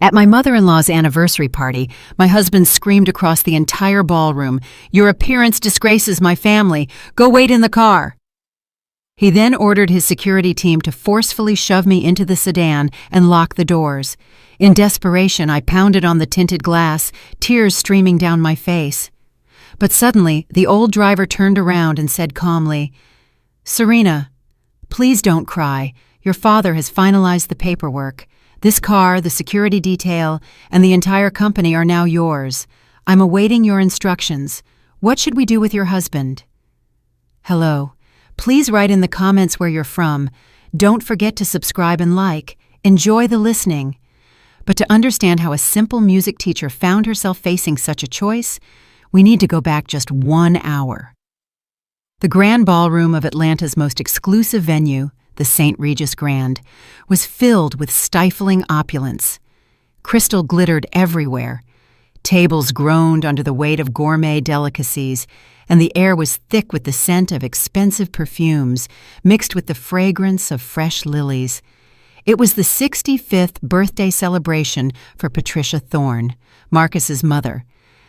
At my mother-in-law's anniversary party, my husband screamed across the entire ballroom, "Your appearance disgraces my family. Go wait in the car." He then ordered his security team to forcefully shove me into the sedan and lock the doors. In desperation, I pounded on the tinted glass, tears streaming down my face. But suddenly, the old driver turned around and said calmly, "Serena, please don't cry. Your father has finalized the paperwork. This car, the security detail, and the entire company are now yours. I'm awaiting your instructions. What should we do with your husband?" Hello. Please write in the comments where you're from. Don't forget to subscribe and like. Enjoy the listening. But to understand how a simple music teacher found herself facing such a choice, we need to go back just 1 hour. The Grand Ballroom of Atlanta's most exclusive venue, the St. Regis Grand, was filled with stifling opulence. Crystal glittered everywhere. Tables groaned under the weight of gourmet delicacies, and the air was thick with the scent of expensive perfumes, mixed with the fragrance of fresh lilies. It was the 65th birthday celebration for Patricia Thorne, Marcus's mother.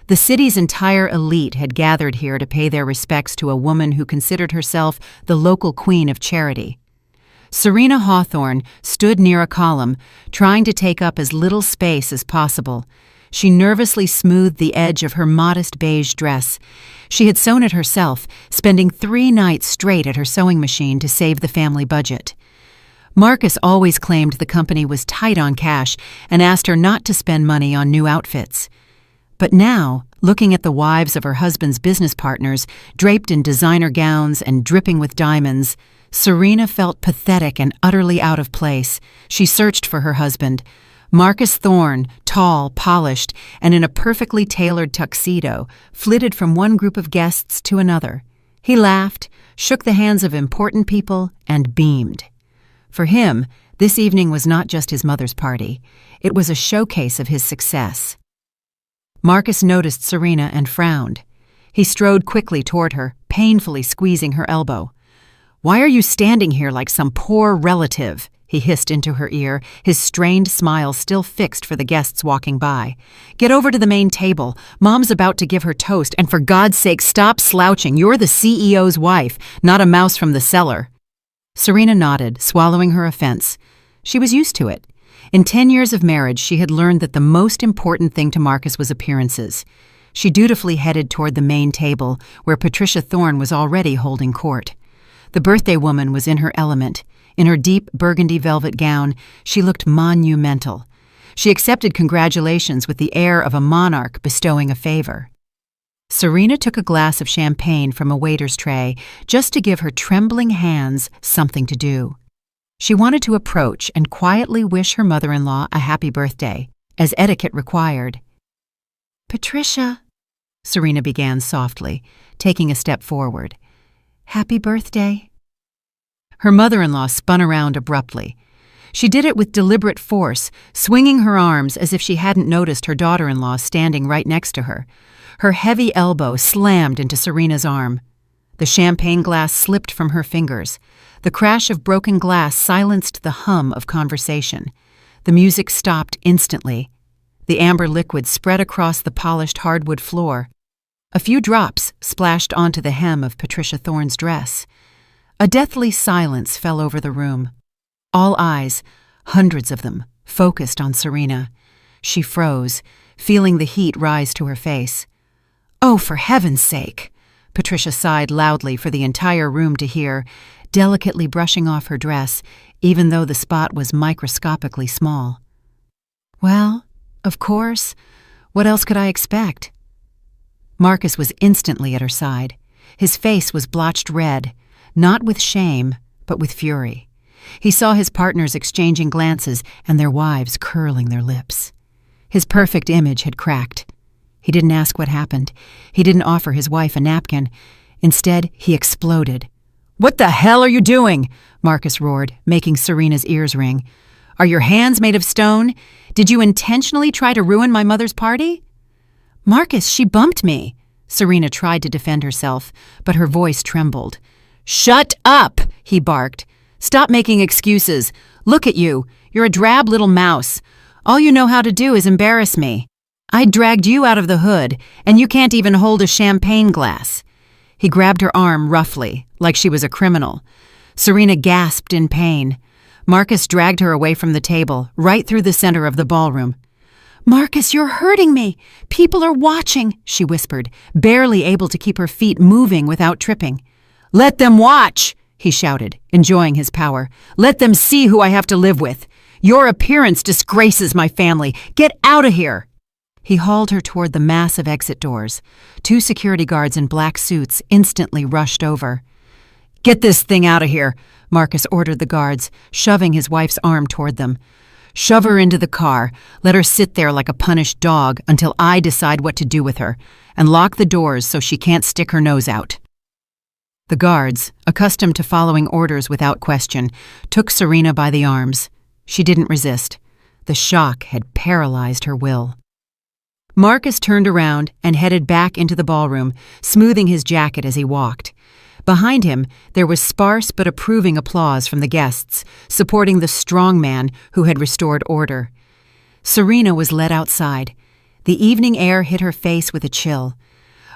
The city's entire elite had gathered here to pay their respects to a woman who considered herself the local queen of charity. Serena Hawthorne stood near a column, trying to take up as little space as possible. She nervously smoothed the edge of her modest beige dress. She had sewn it herself, spending 3 nights straight at her sewing machine to save the family budget. Marcus always claimed the company was tight on cash and asked her not to spend money on new outfits. But now, looking at the wives of her husband's business partners, draped in designer gowns and dripping with diamonds, Serena felt pathetic and utterly out of place. She searched for her husband. Marcus Thorne, tall, polished, and in a perfectly tailored tuxedo, flitted from one group of guests to another. He laughed, shook the hands of important people, and beamed. For him, this evening was not just his mother's party. It was a showcase of his success. Marcus noticed Serena and frowned. He strode quickly toward her, painfully squeezing her elbow. "Why are you standing here like some poor relative?" he hissed into her ear, his strained smile still fixed for the guests walking by. "Get over to the main table. Mom's about to give her toast, and for God's sake, stop slouching. You're the CEO's wife, not a mouse from the cellar." Serena nodded, swallowing her offense. She was used to it. In 10 years of marriage, she had learned that the most important thing to Marcus was appearances. She dutifully headed toward the main table, where Patricia Thorne was already holding court. The birthday woman was in her element. In her deep burgundy velvet gown, she looked monumental. She accepted congratulations with the air of a monarch bestowing a favor. Serena took a glass of champagne from a waiter's tray just to give her trembling hands something to do. She wanted to approach and quietly wish her mother-in-law a happy birthday, as etiquette required. "Patricia," Serena began softly, taking a step forward. "Happy birthday." Her mother-in-law spun around abruptly. She did it with deliberate force, swinging her arms as if she hadn't noticed her daughter-in-law standing right next to her. Her heavy elbow slammed into Serena's arm. The champagne glass slipped from her fingers. The crash of broken glass silenced the hum of conversation. The music stopped instantly. The amber liquid spread across the polished hardwood floor. A few drops splashed onto the hem of Patricia Thorne's dress. A deathly silence fell over the room. All eyes, hundreds of them, focused on Serena. She froze, feeling the heat rise to her face. "Oh, for heaven's sake!" Patricia sighed loudly for the entire room to hear, delicately brushing off her dress, even though the spot was microscopically small. "Well, of course. What else could I expect?" Marcus was instantly at her side. His face was blotched red, not with shame, but with fury. He saw his partners exchanging glances and their wives curling their lips. His perfect image had cracked. He didn't ask what happened. He didn't offer his wife a napkin. Instead, he exploded. "What the hell are you doing?" Marcus roared, making Serena's ears ring. "Are your hands made of stone? Did you intentionally try to ruin my mother's party?" "Marcus, she bumped me." Serena tried to defend herself, but her voice trembled. "Shut up!" he barked. "Stop making excuses. Look at you. You're a drab little mouse. All you know how to do is embarrass me. I dragged you out of the hood, and you can't even hold a champagne glass." He grabbed her arm roughly, like she was a criminal. Serena gasped in pain. Marcus dragged her away from the table, right through the center of the ballroom. "Marcus, you're hurting me. People are watching," she whispered, barely able to keep her feet moving without tripping. "Let them watch," he shouted, enjoying his power. "Let them see who I have to live with. Your appearance disgraces my family. Get out of here." He hauled her toward the massive exit doors. 2 security guards in black suits instantly rushed over. "Get this thing out of here," Marcus ordered the guards, shoving his wife's arm toward them. "Shove her into the car, let her sit there like a punished dog until I decide what to do with her, and lock the doors so she can't stick her nose out." The guards, accustomed to following orders without question, took Serena by the arms. She didn't resist. The shock had paralyzed her will. Marcus turned around and headed back into the ballroom, smoothing his jacket as he walked. Behind him, there was sparse but approving applause from the guests, supporting the strong man who had restored order. Serena was led outside. The evening air hit her face with a chill.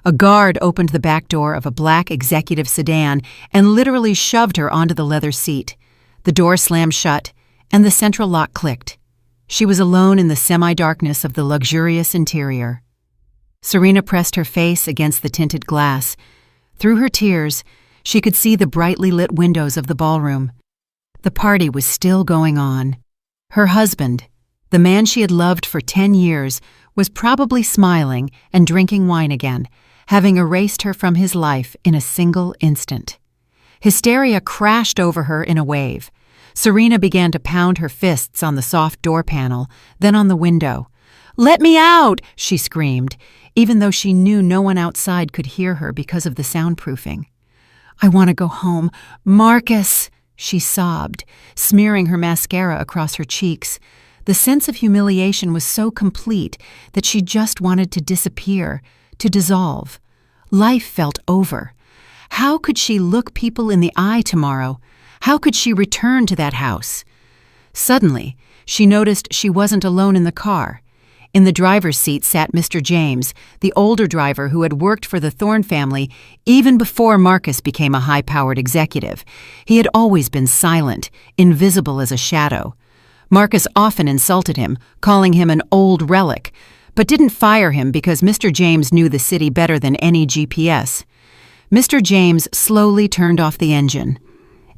A guard opened the back door of a black executive sedan and literally shoved her onto the leather seat. The door slammed shut, and the central lock clicked. She was alone in the semi-darkness of the luxurious interior. Serena pressed her face against the tinted glass. Through her tears, she could see the brightly lit windows of the ballroom. The party was still going on. Her husband, the man she had loved for 10 years, was probably smiling and drinking wine again, having erased her from his life in a single instant. Hysteria crashed over her in a wave. Serena began to pound her fists on the soft door panel, then on the window. "Let me out!" she screamed, even though she knew no one outside could hear her because of the soundproofing. "I want to go home. Marcus!" she sobbed, smearing her mascara across her cheeks. The sense of humiliation was so complete that she just wanted to disappear, to dissolve. Life felt over. How could she look people in the eye tomorrow? How could she return to that house? Suddenly, she noticed she wasn't alone in the car. In the driver's seat sat Mr. James, the older driver who had worked for the Thorne family even before Marcus became a high-powered executive. He had always been silent, invisible as a shadow. Marcus often insulted him, calling him an old relic, but didn't fire him because Mr. James knew the city better than any GPS. Mr. James slowly turned off the engine.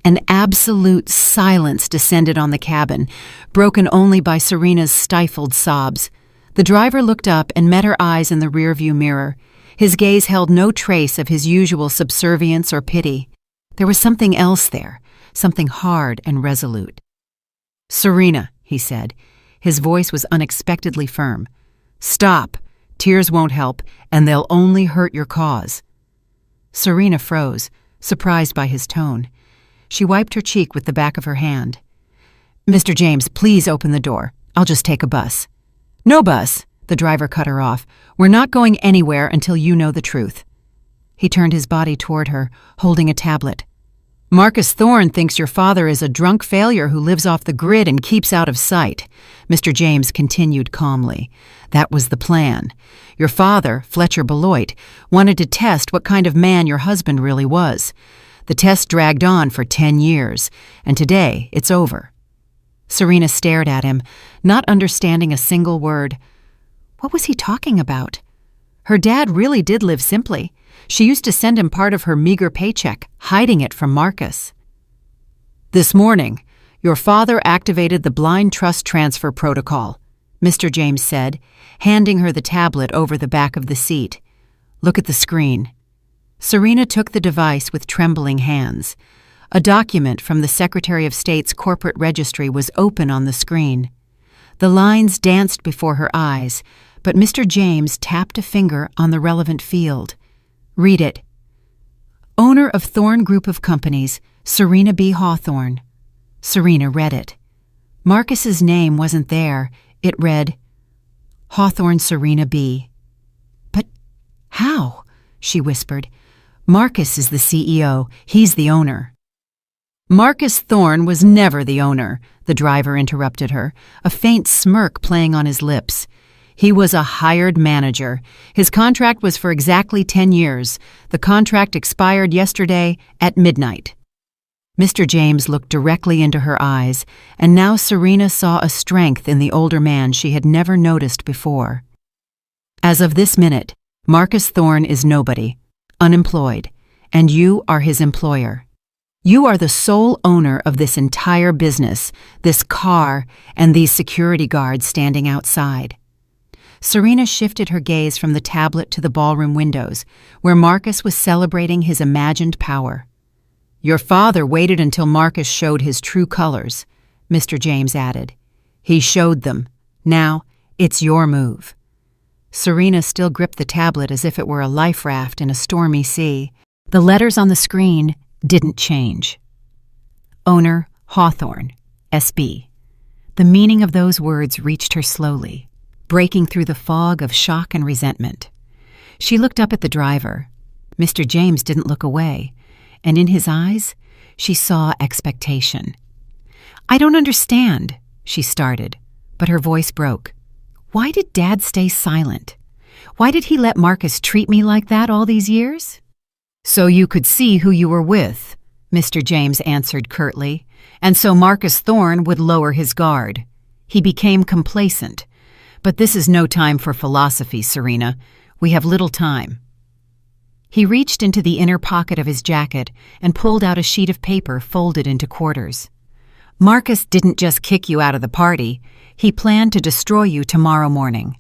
An absolute silence descended on the cabin, broken only by Serena's stifled sobs. The driver looked up and met her eyes in the rearview mirror. His gaze held no trace of his usual subservience or pity. There was something else there, something hard and resolute. "Serena," he said. His voice was unexpectedly firm. "Stop. Tears won't help, and they'll only hurt your cause." Serena froze, surprised by his tone. She wiped her cheek with the back of her hand. "Mr. James, please open the door. I'll just take a bus." "No bus," the driver cut her off. "We're not going anywhere until you know the truth." He turned his body toward her, holding a tablet. "Marcus Thorne thinks your father is a drunk failure who lives off the grid and keeps out of sight," Mr. James continued calmly. "That was the plan. Your father, Fletcher Beloit, wanted to test what kind of man your husband really was. The test dragged on for 10 years, and today it's over." Serena stared at him, not understanding a single word. What was he talking about? Her dad really did live simply. She used to send him part of her meager paycheck, hiding it from Marcus. "This morning, your father activated the blind trust transfer protocol," Mr. James said, handing her the tablet over the back of the seat. "Look at the screen." Serena took the device with trembling hands. A document from the Secretary of State's corporate registry was open on the screen. The lines danced before her eyes, but Mr. James tapped a finger on the relevant field. "Read it." "Owner of Thorne Group of Companies, Serena B. Hawthorne." Serena read it. Marcus's name wasn't there. It read, Hawthorne Serena B. "But how?" she whispered. "Marcus is the CEO. He's the owner." "Marcus Thorne was never the owner," the driver interrupted her, a faint smirk playing on his lips. He was a hired manager. His contract was for exactly 10 years. The contract expired yesterday at midnight. Mr. James looked directly into her eyes, and now Serena saw a strength in the older man she had never noticed before. As of this minute, Marcus Thorne is nobody, unemployed, and you are his employer. You are the sole owner of this entire business, this car, and these security guards standing outside. Serena shifted her gaze from the tablet to the ballroom windows, where Marcus was celebrating his imagined power. Your father waited until Marcus showed his true colors, Mr. James added. He showed them. Now, it's your move. Serena still gripped the tablet as if it were a life raft in a stormy sea. The letters on the screen didn't change. Owner Hawthorne, SB. The meaning of those words reached her slowly, breaking through the fog of shock and resentment. She looked up at the driver. Mr. James didn't look away, and in his eyes, she saw expectation. I don't understand, she started, but her voice broke. Why did Dad stay silent? Why did he let Marcus treat me like that all these years? So you could see who you were with, Mr. James answered curtly, and so Marcus Thorne would lower his guard. He became complacent. But this is no time for philosophy, Serena. We have little time. He reached into the inner pocket of his jacket and pulled out a sheet of paper folded into quarters. Marcus didn't just kick you out of the party. He planned to destroy you tomorrow morning.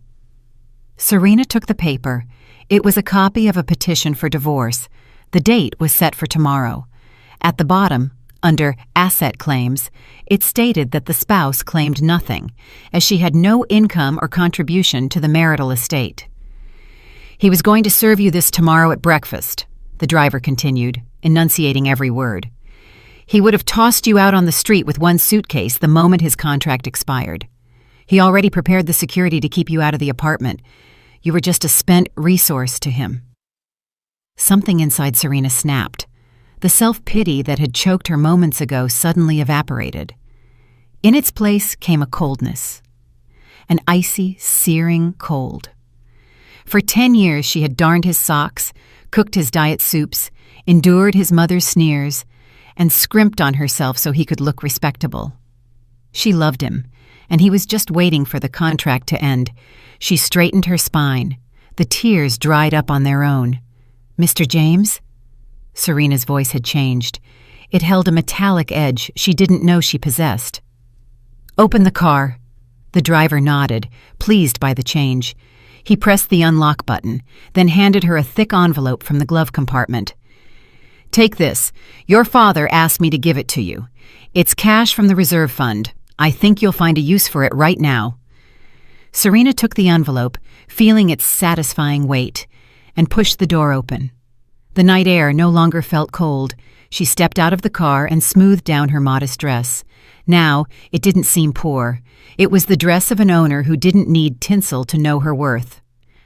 Serena took the paper. It was a copy of a petition for divorce. The date was set for tomorrow. At the bottom, under asset claims, it stated that the spouse claimed nothing, as she had no income or contribution to the marital estate. He was going to serve you this tomorrow at breakfast, the driver continued, enunciating every word. He would have tossed you out on the street with one suitcase the moment his contract expired. He already prepared the security to keep you out of the apartment. You were just a spent resource to him. Something inside Serena snapped. The self-pity that had choked her moments ago suddenly evaporated. In its place came a coldness. An icy, searing cold. For 10 years she had darned his socks, cooked his diet soups, endured his mother's sneers, and scrimped on herself so he could look respectable. She loved him, and he was just waiting for the contract to end. She straightened her spine. The tears dried up on their own. Mr. James? Serena's voice had changed. It held a metallic edge she didn't know she possessed. Open the car. The driver nodded, pleased by the change. He pressed the unlock button, then handed her a thick envelope from the glove compartment. Take this. Your father asked me to give it to you. It's cash from the reserve fund. I think you'll find a use for it right now. Serena took the envelope, feeling its satisfying weight, and pushed the door open. The night air no longer felt cold. She stepped out of the car and smoothed down her modest dress. Now, it didn't seem poor. It was the dress of an owner who didn't need tinsel to know her worth.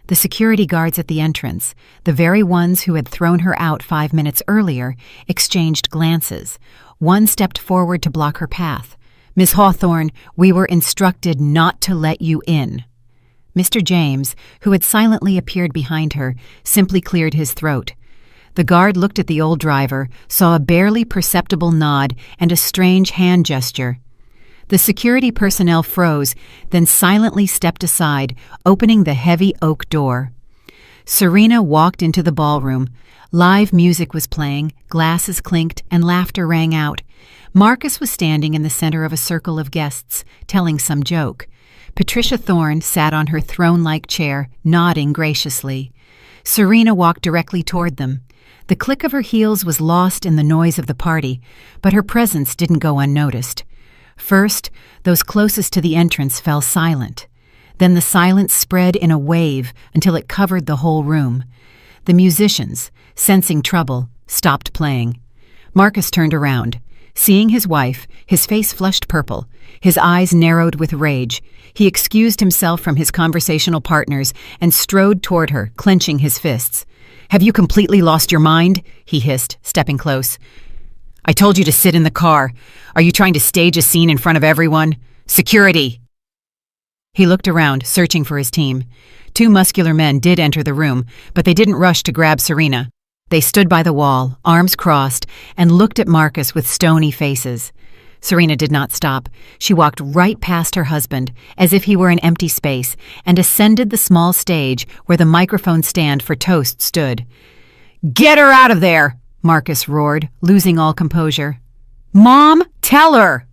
The security guards at the entrance, the very ones who had thrown her out 5 minutes earlier, exchanged glances. One stepped forward to block her path. Miss Hawthorne, we were instructed not to let you in. Mr. James, who had silently appeared behind her, simply cleared his throat. The guard looked at the old driver, saw a barely perceptible nod and a strange hand gesture. The security personnel froze, then silently stepped aside, opening the heavy oak door. Serena walked into the ballroom. Live music was playing, glasses clinked, and laughter rang out. Marcus was standing in the center of a circle of guests, telling some joke. Patricia Thorne sat on her throne-like chair, nodding graciously. Serena walked directly toward them. The click of her heels was lost in the noise of the party, but her presence didn't go unnoticed. First, those closest to the entrance fell silent. Then the silence spread in a wave until it covered the whole room. The musicians, sensing trouble, stopped playing. Marcus turned around. Seeing his wife, his face flushed purple, his eyes narrowed with rage. He excused himself from his conversational partners and strode toward her, clenching his fists. "Have you completely lost your mind?" he hissed, stepping close. I told you to sit in the car. Are you trying to stage a scene in front of everyone? Security!" He looked around, searching for his team. 2 muscular men did enter the room, but they didn't rush to grab Serena. They stood by the wall, arms crossed, and looked at Marcus with stony faces. Serena did not stop. She walked right past her husband, as if he were an empty space, and ascended the small stage where the microphone stand for toast stood. "Get her out of there!" Marcus roared, losing all composure. "Mom, tell her!"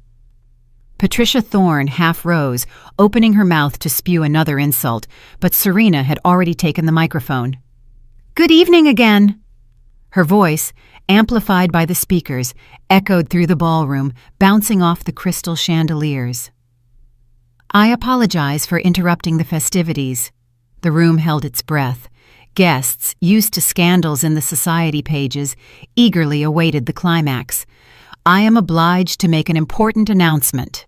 Patricia Thorne half rose, opening her mouth to spew another insult, but Serena had already taken the microphone. "Good evening again." Her voice, amplified by the speakers, echoed through the ballroom, bouncing off the crystal chandeliers. "I apologize for interrupting the festivities." The room held its breath. Guests, used to scandals in the society pages, eagerly awaited the climax. "I am obliged to make an important announcement."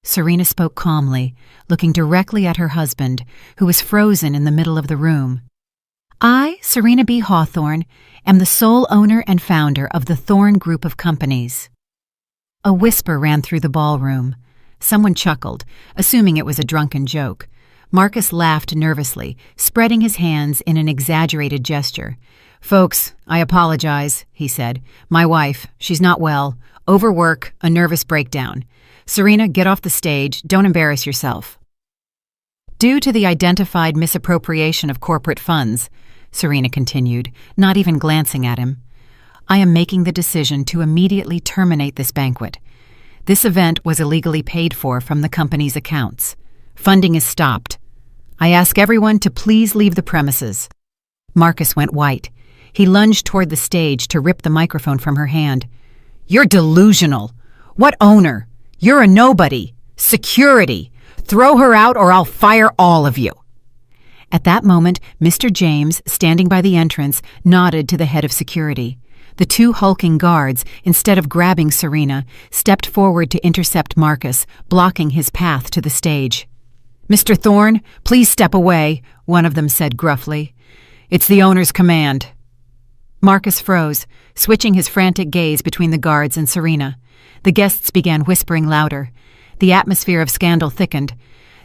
Serena spoke calmly, looking directly at her husband, who was frozen in the middle of the room. "I, Serena B. Hawthorne, am the sole owner and founder of the Thorne Group of Companies." A whisper ran through the ballroom. Someone chuckled, assuming it was a drunken joke. Marcus laughed nervously, spreading his hands in an exaggerated gesture. "Folks, I apologize," he said. "My wife, she's not well. Overwork, a nervous breakdown. Serena, get off the stage. Don't embarrass yourself." "Due to the identified misappropriation of corporate funds," Serena continued, not even glancing at him, "I am making the decision to immediately terminate this banquet. This event was illegally paid for from the company's accounts. Funding is stopped. I ask everyone to please leave the premises." Marcus went white. He lunged toward the stage to rip the microphone from her hand. "You're delusional. What owner? You're a nobody. Security. Throw her out or I'll fire all of you." At that moment, Mr. James, standing by the entrance, nodded to the head of security. The 2 hulking guards, instead of grabbing Serena, stepped forward to intercept Marcus, blocking his path to the stage. "Mr. Thorne, please step away," one of them said gruffly. "It's the owner's command." Marcus froze, switching his frantic gaze between the guards and Serena. The guests began whispering louder. The atmosphere of scandal thickened.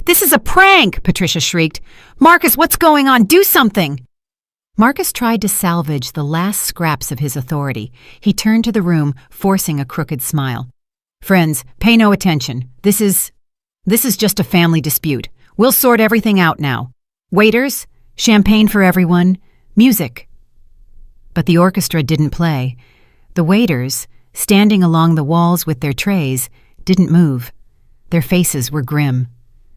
"This is a prank!" Patricia shrieked. "Marcus, what's going on? Do something!" Marcus tried to salvage the last scraps of his authority. He turned to the room, forcing a crooked smile. "Friends, pay no attention. This is just a family dispute. We'll sort everything out now. Waiters, champagne for everyone, music." But the orchestra didn't play. The waiters, standing along the walls with their trays, didn't move. Their faces were grim.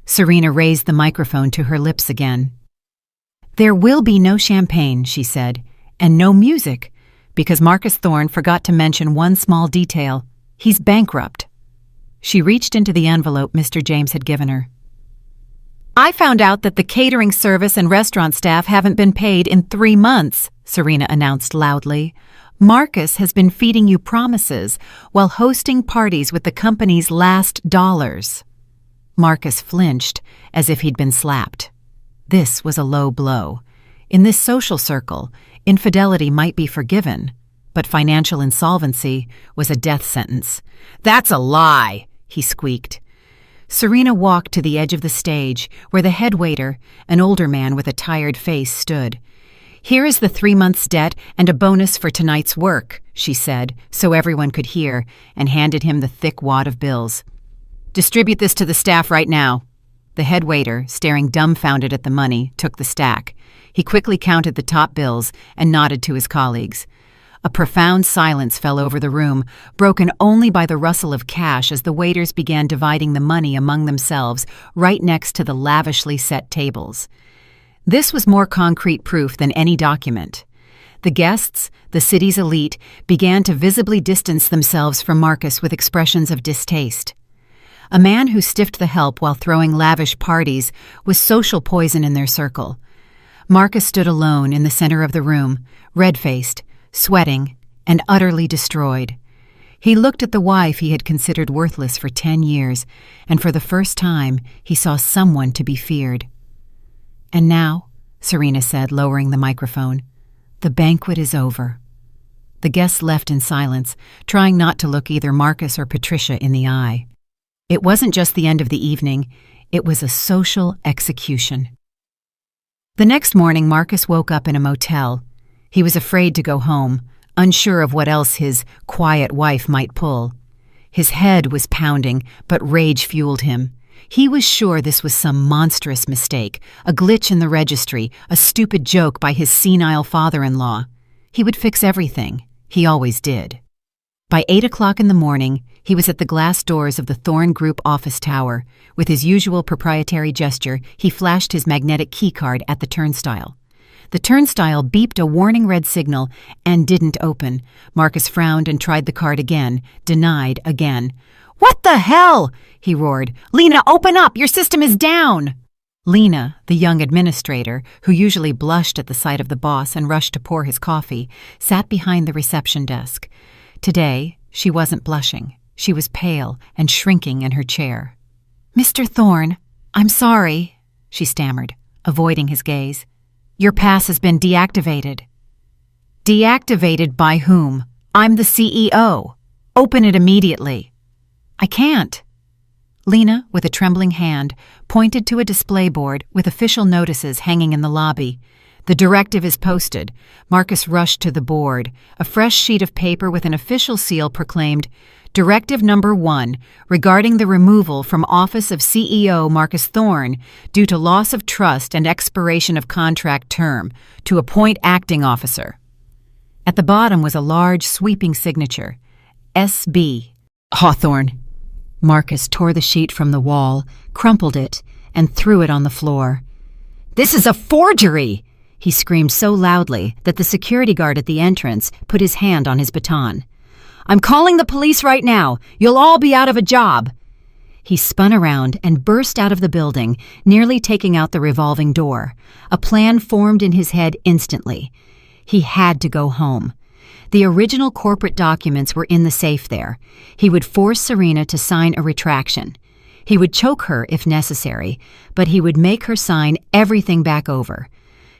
Serena raised the microphone to her lips again. "There will be no champagne," she said, "and no music, because Marcus Thorne forgot to mention one small detail. He's bankrupt." She reached into the envelope Mr. James had given her. "I found out that the catering service and restaurant staff haven't been paid in 3 months, Serena announced loudly. "Marcus has been feeding you promises while hosting parties with the company's last dollars." Marcus flinched as if he'd been slapped. This was a low blow. In this social circle, infidelity might be forgiven, but financial insolvency was a death sentence. "That's a lie," he squeaked. Serena walked to the edge of the stage, where the head waiter, an older man with a tired face, stood. "Here is the 3 months' debt and a bonus for tonight's work," she said, so everyone could hear, and handed him the thick wad of bills. "Distribute this to the staff right now." The head waiter, staring dumbfounded at the money, took the stack. He quickly counted the top bills and nodded to his colleagues. A profound silence fell over the room, broken only by the rustle of cash as the waiters began dividing the money among themselves right next to the lavishly set tables. This was more concrete proof than any document. The guests, the city's elite, began to visibly distance themselves from Marcus with expressions of distaste. A man who stiffed the help while throwing lavish parties was social poison in their circle. Marcus stood alone in the center of the room, red-faced, sweating, and utterly destroyed. He looked at the wife he had considered worthless for 10 years, and for the first time he saw someone to be feared. "And now," Serena said, lowering the microphone, "the banquet is over." The guests left in silence, trying not to look either Marcus or Patricia in the eye. It wasn't just the end of the evening, it was a social execution. The next morning, Marcus woke up in a motel. He was afraid to go home, unsure of what else his quiet wife might pull. His head was pounding, but rage fueled him. He was sure this was some monstrous mistake, a glitch in the registry, a stupid joke by his senile father-in-law. He would fix everything. He always did. By 8 o'clock in the morning, he was at the glass doors of the Thorne Group office tower. With his usual proprietary gesture, he flashed his magnetic keycard at the turnstile. The turnstile beeped a warning red signal and didn't open. Marcus frowned and tried the card again, denied again. "What the hell?" he roared. "Lena, open up! Your system is down!" Lena, the young administrator, who usually blushed at the sight of the boss and rushed to pour his coffee, sat behind the reception desk. Today, she wasn't blushing. She was pale and shrinking in her chair. "Mr. Thorne, I'm sorry," she stammered, avoiding his gaze. "Your pass has been deactivated." "Deactivated by whom? I'm the CEO. Open it immediately." "I can't." Lena, with a trembling hand, pointed to a display board with official notices hanging in the lobby. "The directive is posted." Marcus rushed to the board. A fresh sheet of paper with an official seal proclaimed, "Directive number 1, regarding the removal from office of CEO Marcus Thorne due to loss of trust and expiration of contract term, to appoint acting officer." At the bottom was a large, sweeping signature, S.B. Hawthorne. Marcus tore the sheet from the wall, crumpled it, and threw it on the floor. "This is a forgery!" he screamed so loudly that the security guard at the entrance put his hand on his baton. "I'm calling the police right now. You'll all be out of a job." He spun around and burst out of the building, nearly taking out the revolving door. A plan formed in his head instantly. He had to go home. The original corporate documents were in the safe there. He would force Serena to sign a retraction. He would choke her if necessary, but he would make her sign everything back over.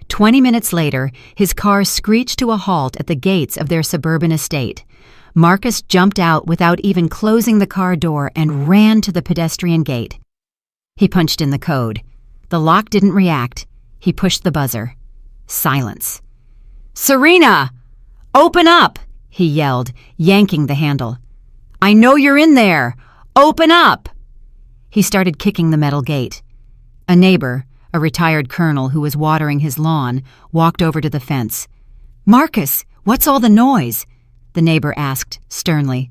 20 minutes later, his car screeched to a halt at the gates of their suburban estate. Marcus jumped out without even closing the car door and ran to the pedestrian gate. He punched in the code. The lock didn't react. He pushed the buzzer. Silence. "Serena! Open up!" he yelled, yanking the handle. "I know you're in there! Open up!" He started kicking the metal gate. A neighbor, a retired colonel who was watering his lawn, walked over to the fence. "Marcus, what's all the noise?" the neighbor asked sternly.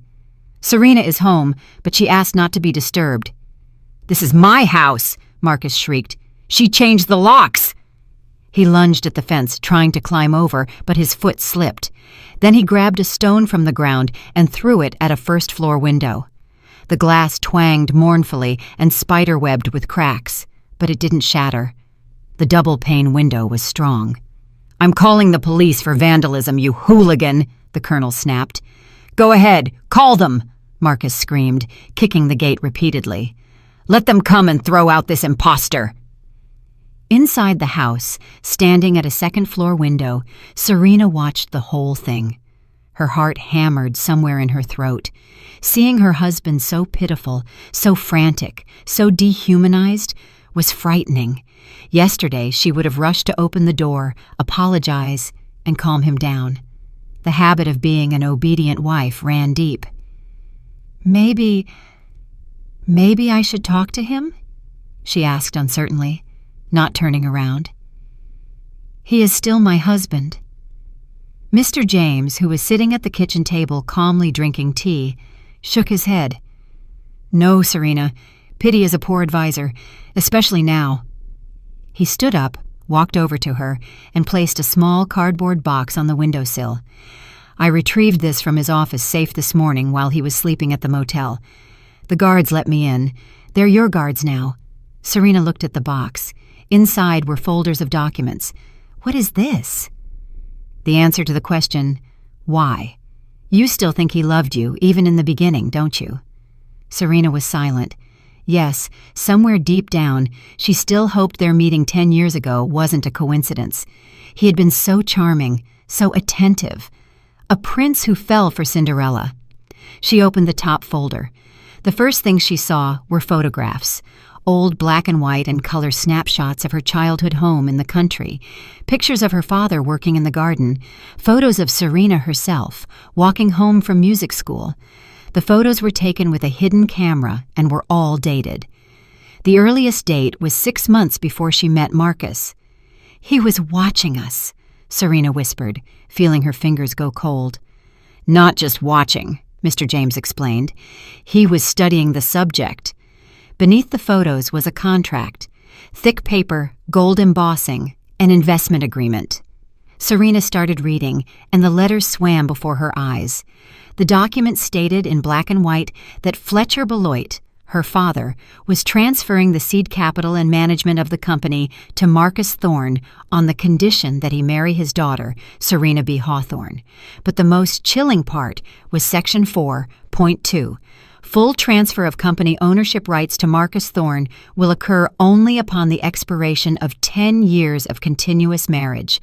"Serena is home, but she asked not to be disturbed." "This is my house!" Marcus shrieked. "She changed the locks!" He lunged at the fence, trying to climb over, but his foot slipped. Then he grabbed a stone from the ground and threw it at a first-floor window. The glass twanged mournfully and spiderwebbed with cracks, but it didn't shatter. The double-pane window was strong. "I'm calling the police for vandalism, you hooligan!" the colonel snapped. "Go ahead, call them!" Marcus screamed, kicking the gate repeatedly. "Let them come and throw out this imposter!" Inside the house, standing at a second-floor window, Serena watched the whole thing. Her heart hammered somewhere in her throat. Seeing her husband so pitiful, so frantic, so dehumanized, was frightening. Yesterday, she would have rushed to open the door, apologize, and calm him down. The habit of being an obedient wife ran deep. Maybe I should talk to him?" she asked uncertainly, not turning around. "He is still my husband." Mr. James, who was sitting at the kitchen table calmly drinking tea, shook his head. "No, Serena, pity is a poor advisor, especially now." He stood up, walked over to her, and placed a small cardboard box on the windowsill. "I retrieved this from his office safe this morning while he was sleeping at the motel. The guards let me in. They're your guards now." Serena looked at the box. Inside were folders of documents. "What is this?" The answer to the question, why? "You still think he loved you, even in the beginning, don't you?" Serena was silent. Yes, somewhere deep down, she still hoped their meeting 10 years ago wasn't a coincidence. He had been so charming, so attentive. A prince who fell for Cinderella. She opened the top folder. The first things she saw were photographs, old black and white and color snapshots of her childhood home in the country, pictures of her father working in the garden, photos of Serena herself, walking home from music school. The photos were taken with a hidden camera and were all dated. The earliest date was 6 months before she met Marcus. "He was watching us," Serena whispered, feeling her fingers go cold. "Not just watching," Mr. James explained. "He was studying the subject." Beneath the photos was a contract, thick paper, gold embossing, an investment agreement. Serena started reading, and the letters swam before her eyes. The document stated in black and white that Fletcher Beloit, her father, was transferring the seed capital and management of the company to Marcus Thorne on the condition that he marry his daughter, Serena B. Hawthorne. But the most chilling part was Section 4.2. Full transfer of company ownership rights to Marcus Thorne will occur only upon the expiration of 10 years of continuous marriage.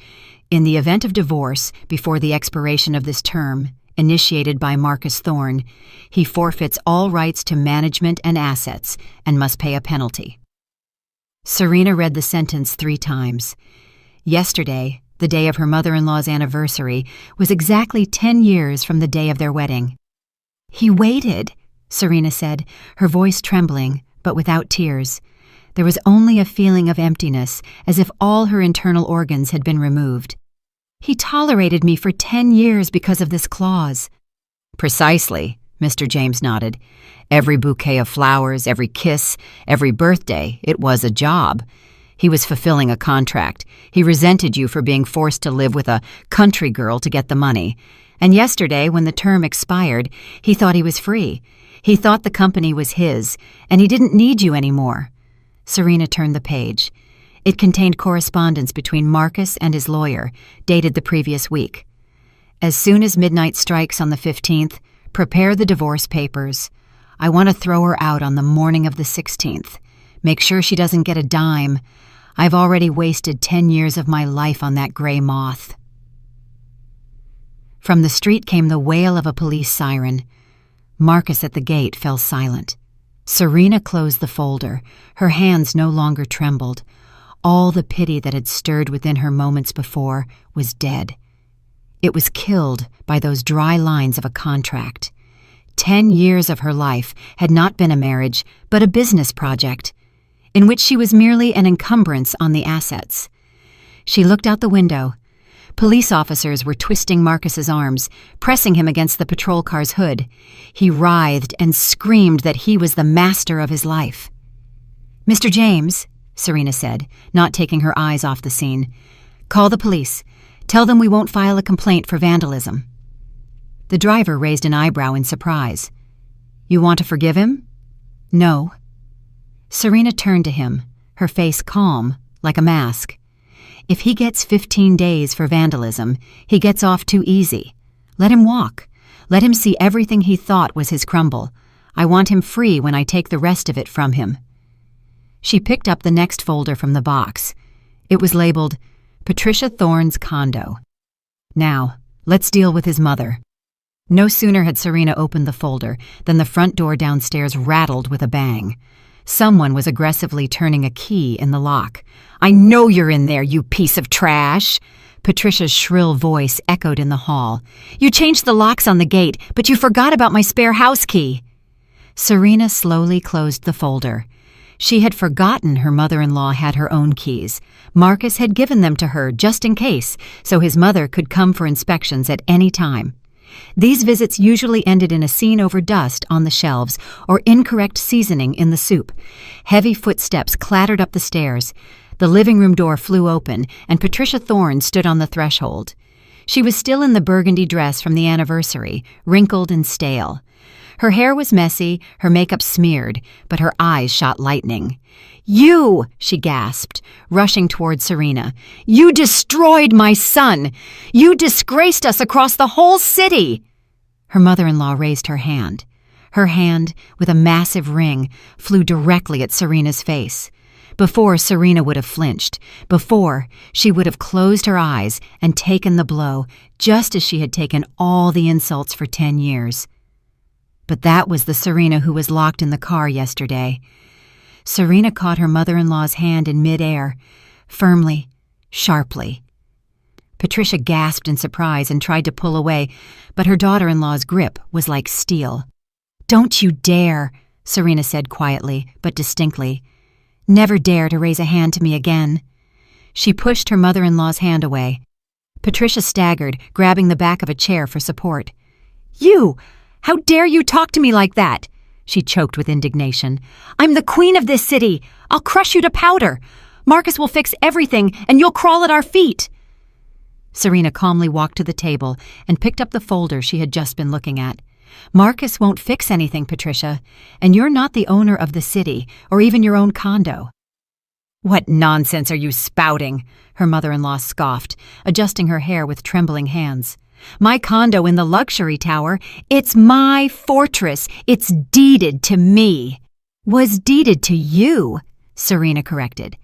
In the event of divorce before the expiration of this term, initiated by Marcus Thorne, he forfeits all rights to management and assets and must pay a penalty. Serena read the sentence 3 times. Yesterday, the day of her mother-in-law's anniversary, was exactly 10 years from the day of their wedding. "He waited," Serena said, her voice trembling, but without tears. There was only a feeling of emptiness, as if all her internal organs had been removed. "He tolerated me for 10 years because of this clause." "Precisely," Mr. James nodded. "Every bouquet of flowers, every kiss, every birthday, it was a job. He was fulfilling a contract. He resented you for being forced to live with a country girl to get the money. And yesterday, when the term expired, he thought he was free. He thought the company was his, and he didn't need you anymore." Serena turned the page. It contained correspondence between Marcus and his lawyer, dated the previous week. "As soon as midnight strikes on the 15th, prepare the divorce papers. I want to throw her out on the morning of the 16th. Make sure she doesn't get a dime. I've already wasted 10 years of my life on that gray moth." From the street came the wail of a police siren. Marcus at the gate fell silent. Serena closed the folder. Her hands no longer trembled. All the pity that had stirred within her moments before was dead. It was killed by those dry lines of a contract. 10 years of her life had not been a marriage, but a business project, in which she was merely an encumbrance on the assets. She looked out the window. Police officers were twisting Marcus's arms, pressing him against the patrol car's hood. He writhed and screamed that he was the master of his life. "Mr. James," Serena said, not taking her eyes off the scene, "call the police. Tell them we won't file a complaint for vandalism." The driver raised an eyebrow in surprise. "You want to forgive him?" "No." Serena turned to him, her face calm, like a mask. "If he gets 15 days for vandalism, he gets off too easy. Let him walk. Let him see everything he thought was his crumble. I want him free when I take the rest of it from him." She picked up the next folder from the box. It was labeled, "Patricia Thorne's Condo." "Now, let's deal with his mother." No sooner had Serena opened the folder than the front door downstairs rattled with a bang. Someone was aggressively turning a key in the lock. "I know you're in there, you piece of trash!" Patricia's shrill voice echoed in the hall. "You changed the locks on the gate, but you forgot about my spare house key." Serena slowly closed the folder. She had forgotten her mother-in-law had her own keys. Marcus had given them to her just in case, so his mother could come for inspections at any time. These visits usually ended in a scene over dust on the shelves or incorrect seasoning in the soup. Heavy footsteps clattered up the stairs. The living room door flew open, and Patricia Thorne stood on the threshold. She was still in the burgundy dress from the anniversary, wrinkled and stale. Her hair was messy, her makeup smeared, but her eyes shot lightning. "You!" she gasped, rushing toward Serena. "You destroyed my son! You disgraced us across the whole city!" Her mother-in-law raised her hand. Her hand, with a massive ring, flew directly at Serena's face. Before, Serena would have flinched. Before, she would have closed her eyes and taken the blow, just as she had taken all the insults for 10 years. But that was the Serena who was locked in the car yesterday. Serena caught her mother-in-law's hand in midair, firmly, sharply. Patricia gasped in surprise and tried to pull away, but her daughter-in-law's grip was like steel. "Don't you dare," Serena said quietly, but distinctly. "Never dare to raise a hand to me again." She pushed her mother-in-law's hand away. Patricia staggered, grabbing the back of a chair for support. "You! How dare you talk to me like that?" She choked with indignation. "I'm the queen of this city. I'll crush you to powder. Marcus will fix everything, and you'll crawl at our feet." Serena calmly walked to the table and picked up the folder she had just been looking at. "Marcus won't fix anything, Patricia, and you're not the owner of the city or even your own condo." "What nonsense are you spouting?" her mother-in-law scoffed, adjusting her hair with trembling hands. "My condo in the luxury tower, it's my fortress. It's deeded to me." "Was deeded to you," Serena corrected.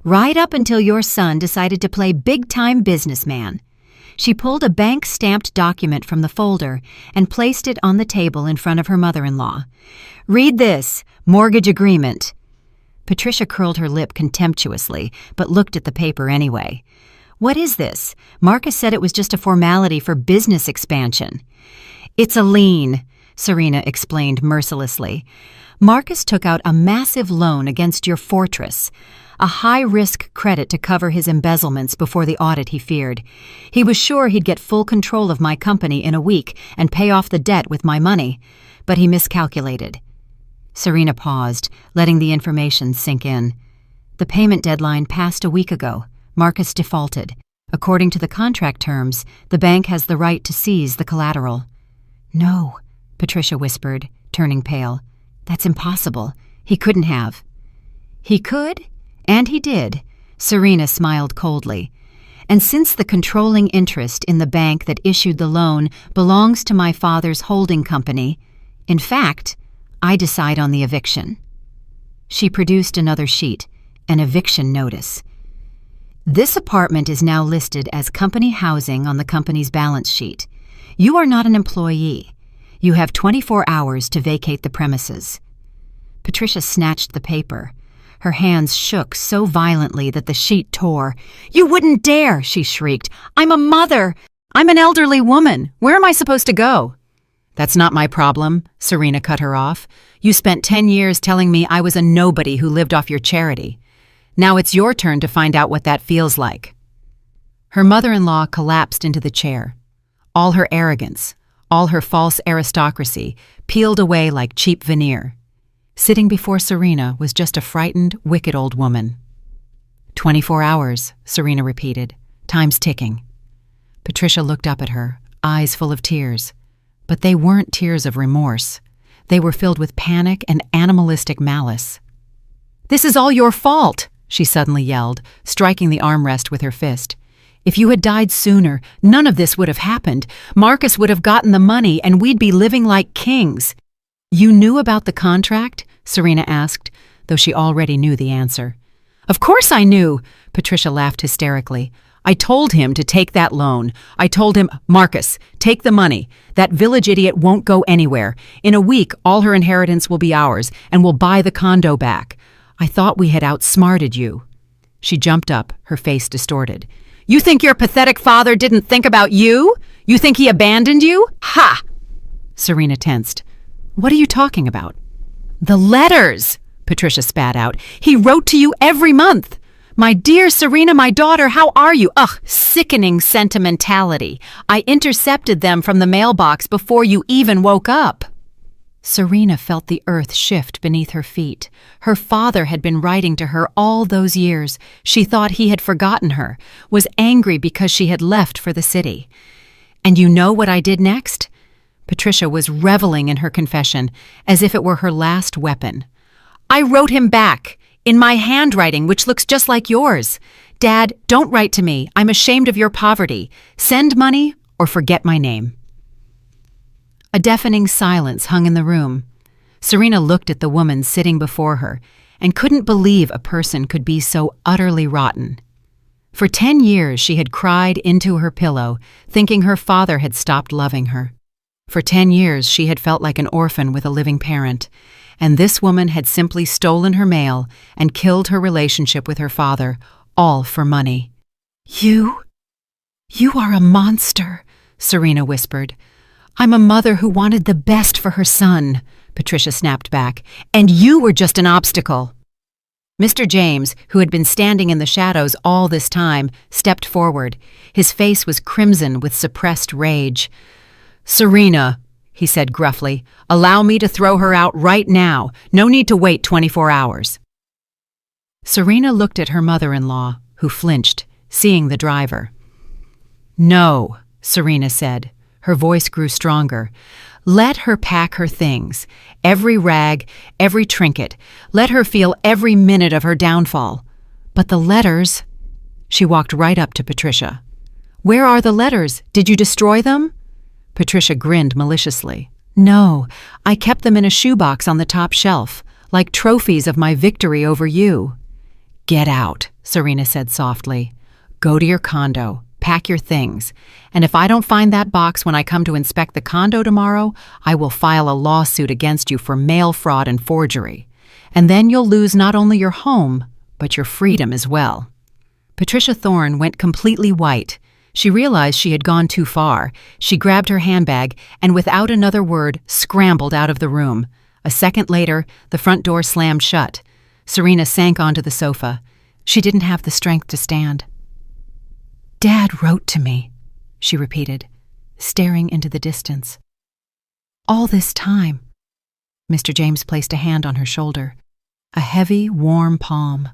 "Right up until your son decided to play big-time businessman." She pulled a bank-stamped document from the folder and placed it on the table in front of her mother-in-law. "Read this, mortgage agreement." Patricia curled her lip contemptuously, but looked at the paper anyway. "What is this? Marcus said it was just a formality for business expansion." "It's a lien," Serena explained mercilessly. "Marcus took out a massive loan against your fortress, a high-risk credit to cover his embezzlements before the audit he feared. He was sure he'd get full control of my company in a week and pay off the debt with my money, but he miscalculated." Serena paused, letting the information sink in. "The payment deadline passed a week ago. Marcus defaulted. According to the contract terms, the bank has the right to seize the collateral." "No," Patricia whispered, turning pale. "That's impossible. He couldn't have." "He could, and he did," Serena smiled coldly. "And since the controlling interest in the bank that issued the loan belongs to my father's holding company, in fact, I decide on the eviction." She produced another sheet, an eviction notice. "This apartment is now listed as company housing on the company's balance sheet. You are not an employee. You have 24 hours to vacate the premises." Patricia snatched the paper. Her hands shook so violently that the sheet tore. "You wouldn't dare!" she shrieked. "I'm a mother! I'm an elderly woman. Where am I supposed to go?" "That's not my problem," Serena cut her off. "You spent 10 years telling me I was a nobody who lived off your charity. Now it's your turn to find out what that feels like." Her mother-in-law collapsed into the chair. All her arrogance, all her false aristocracy, peeled away like cheap veneer. Sitting before Serena was just a frightened, wicked old woman. 24 hours, Serena repeated. Time's ticking. Patricia looked up at her, eyes full of tears. But they weren't tears of remorse. They were filled with panic and animalistic malice. "This is all your fault," she suddenly yelled, striking the armrest with her fist. "If you had died sooner, none of this would have happened. Marcus would have gotten the money and we'd be living like kings." "You knew about the contract?" Serena asked, though she already knew the answer. "Of course I knew," Patricia laughed hysterically. "I told him to take that loan. I told him, 'Marcus, take the money. That village idiot won't go anywhere. In a week, all her inheritance will be ours, and we'll buy the condo back. I thought we had outsmarted you." She jumped up, her face distorted. "You think your pathetic father didn't think about you? You think he abandoned you? Ha!" Serena tensed. "What are you talking about?" "The letters," Patricia spat out. "He wrote to you every month. 'My dear Serena, my daughter, how are you?' Ugh, sickening sentimentality. I intercepted them from the mailbox before you even woke up." Serena felt the earth shift beneath her feet. Her father had been writing to her all those years. She thought he had forgotten her, was angry because she had left for the city. "And you know what I did next?" Patricia was reveling in her confession, as if it were her last weapon. "I wrote him back, in my handwriting, which looks just like yours. 'Dad, don't write to me. I'm ashamed of your poverty. Send money or forget my name.'" A deafening silence hung in the room. Serena looked at the woman sitting before her, and couldn't believe a person could be so utterly rotten. For 10 years she had cried into her pillow, thinking her father had stopped loving her. For 10 years she had felt like an orphan with a living parent, and this woman had simply stolen her mail and killed her relationship with her father, all for money. You are a monster," Serena whispered. "I'm a mother who wanted the best for her son," Patricia snapped back, "and you were just an obstacle." Mr. James, who had been standing in the shadows all this time, stepped forward. His face was crimson with suppressed rage. "Serena," he said gruffly, "allow me to throw her out right now. No need to wait 24 hours. Serena looked at her mother-in-law, who flinched, seeing the driver. "No," Serena said. Her voice grew stronger. "Let her pack her things. Every rag, every trinket. Let her feel every minute of her downfall. But the letters—" She walked right up to Patricia. "Where are the letters? Did you destroy them?" Patricia grinned maliciously. "No, I kept them in a shoebox on the top shelf, like trophies of my victory over you." "Get out," Serena said softly. "Go to your condo. Pack your things. And if I don't find that box when I come to inspect the condo tomorrow, I will file a lawsuit against you for mail fraud and forgery. And then you'll lose not only your home, but your freedom as well." Patricia Thorne went completely white. She realized she had gone too far. She grabbed her handbag and, without another word, scrambled out of the room. A second later, the front door slammed shut. Serena sank onto the sofa. She didn't have the strength to stand. "Dad wrote to me," she repeated, staring into the distance. "All this time." Mr. James placed a hand on her shoulder. A heavy, warm palm.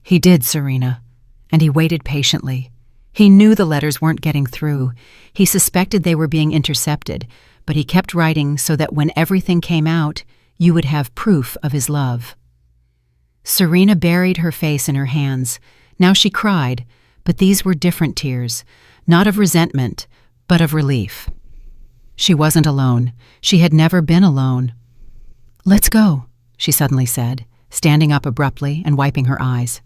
"He did, Serena." And he waited patiently. He knew the letters weren't getting through. He suspected they were being intercepted, but he kept writing so that when everything came out, you would have proof of his love. Serena buried her face in her hands. Now she cried, but these were different tears, not of resentment, but of relief. She wasn't alone. She had never been alone. "Let's go," she suddenly said, standing up abruptly and wiping her eyes.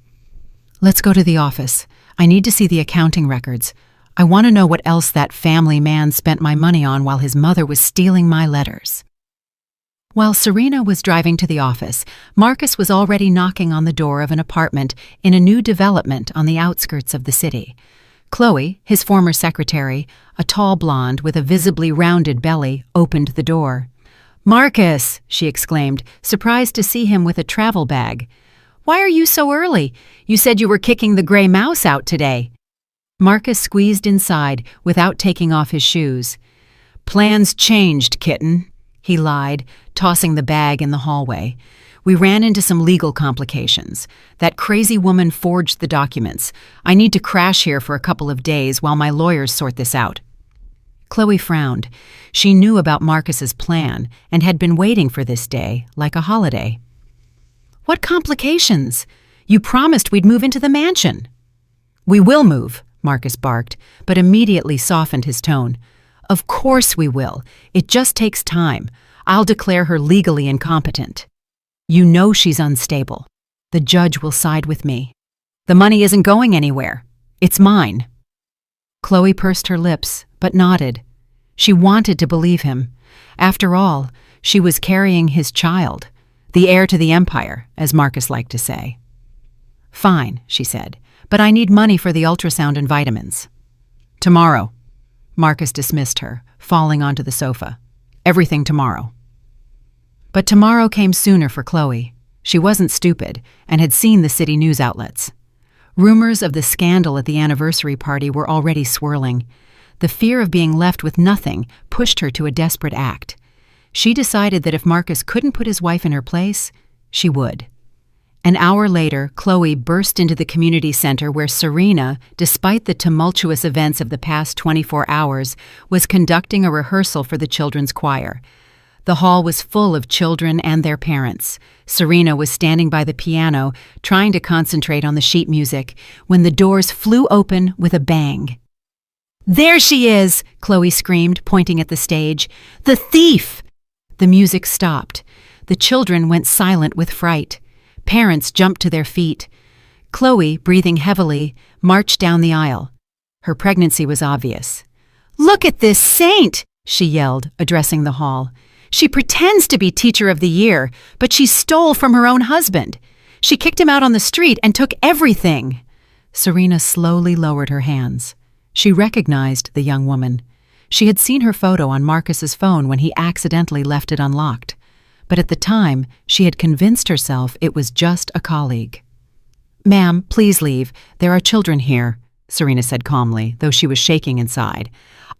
"Let's go to the office. I need to see the accounting records. I want to know what else that family man spent my money on while his mother was stealing my letters." While Serena was driving to the office, Marcus was already knocking on the door of an apartment in a new development on the outskirts of the city. Chloe, his former secretary, a tall blonde with a visibly rounded belly, opened the door. "Marcus!" she exclaimed, surprised to see him with a travel bag. "Why are you so early? You said you were kicking the gray mouse out today." Marcus squeezed inside without taking off his shoes. "Plans changed, kitten," he lied, tossing the bag in the hallway. "We ran into some legal complications. That crazy woman forged the documents. I need to crash here for a couple of days while my lawyers sort this out." Chloe frowned. She knew about Marcus's plan and had been waiting for this day like a holiday. "What complications? You promised we'd move into the mansion." "We will move," Marcus barked, but immediately softened his tone. "Of course we will. It just takes time. I'll declare her legally incompetent. You know she's unstable. The judge will side with me. The money isn't going anywhere. It's mine." Chloe pursed her lips, but nodded. She wanted to believe him. After all, she was carrying his child, the heir to the empire, as Marcus liked to say. "Fine," she said, "but I need money for the ultrasound and vitamins." "Tomorrow." Marcus dismissed her, falling onto the sofa. "Everything tomorrow." But tomorrow came sooner for Chloe. She wasn't stupid and had seen the city news outlets. Rumors of the scandal at the anniversary party were already swirling. The fear of being left with nothing pushed her to a desperate act. She decided that if Marcus couldn't put his wife in her place, she would. An hour later, Chloe burst into the community center where Serena, despite the tumultuous events of the past 24 hours, was conducting a rehearsal for the children's choir. The hall was full of children and their parents. Serena was standing by the piano, trying to concentrate on the sheet music, when the doors flew open with a bang. "There she is!" Chloe screamed, pointing at the stage. "The thief!" The music stopped. The children went silent with fright. Parents jumped to their feet. Chloe, breathing heavily, marched down the aisle. Her pregnancy was obvious. "Look at this saint!" she yelled, addressing the hall. "She pretends to be Teacher of the Year, but she stole from her own husband. She kicked him out on the street and took everything." Serena slowly lowered her hands. She recognized the young woman. She had seen her photo on Marcus's phone when he accidentally left it unlocked. But at the time, she had convinced herself it was just a colleague. "Ma'am, please leave. There are children here," Serena said calmly, though she was shaking inside.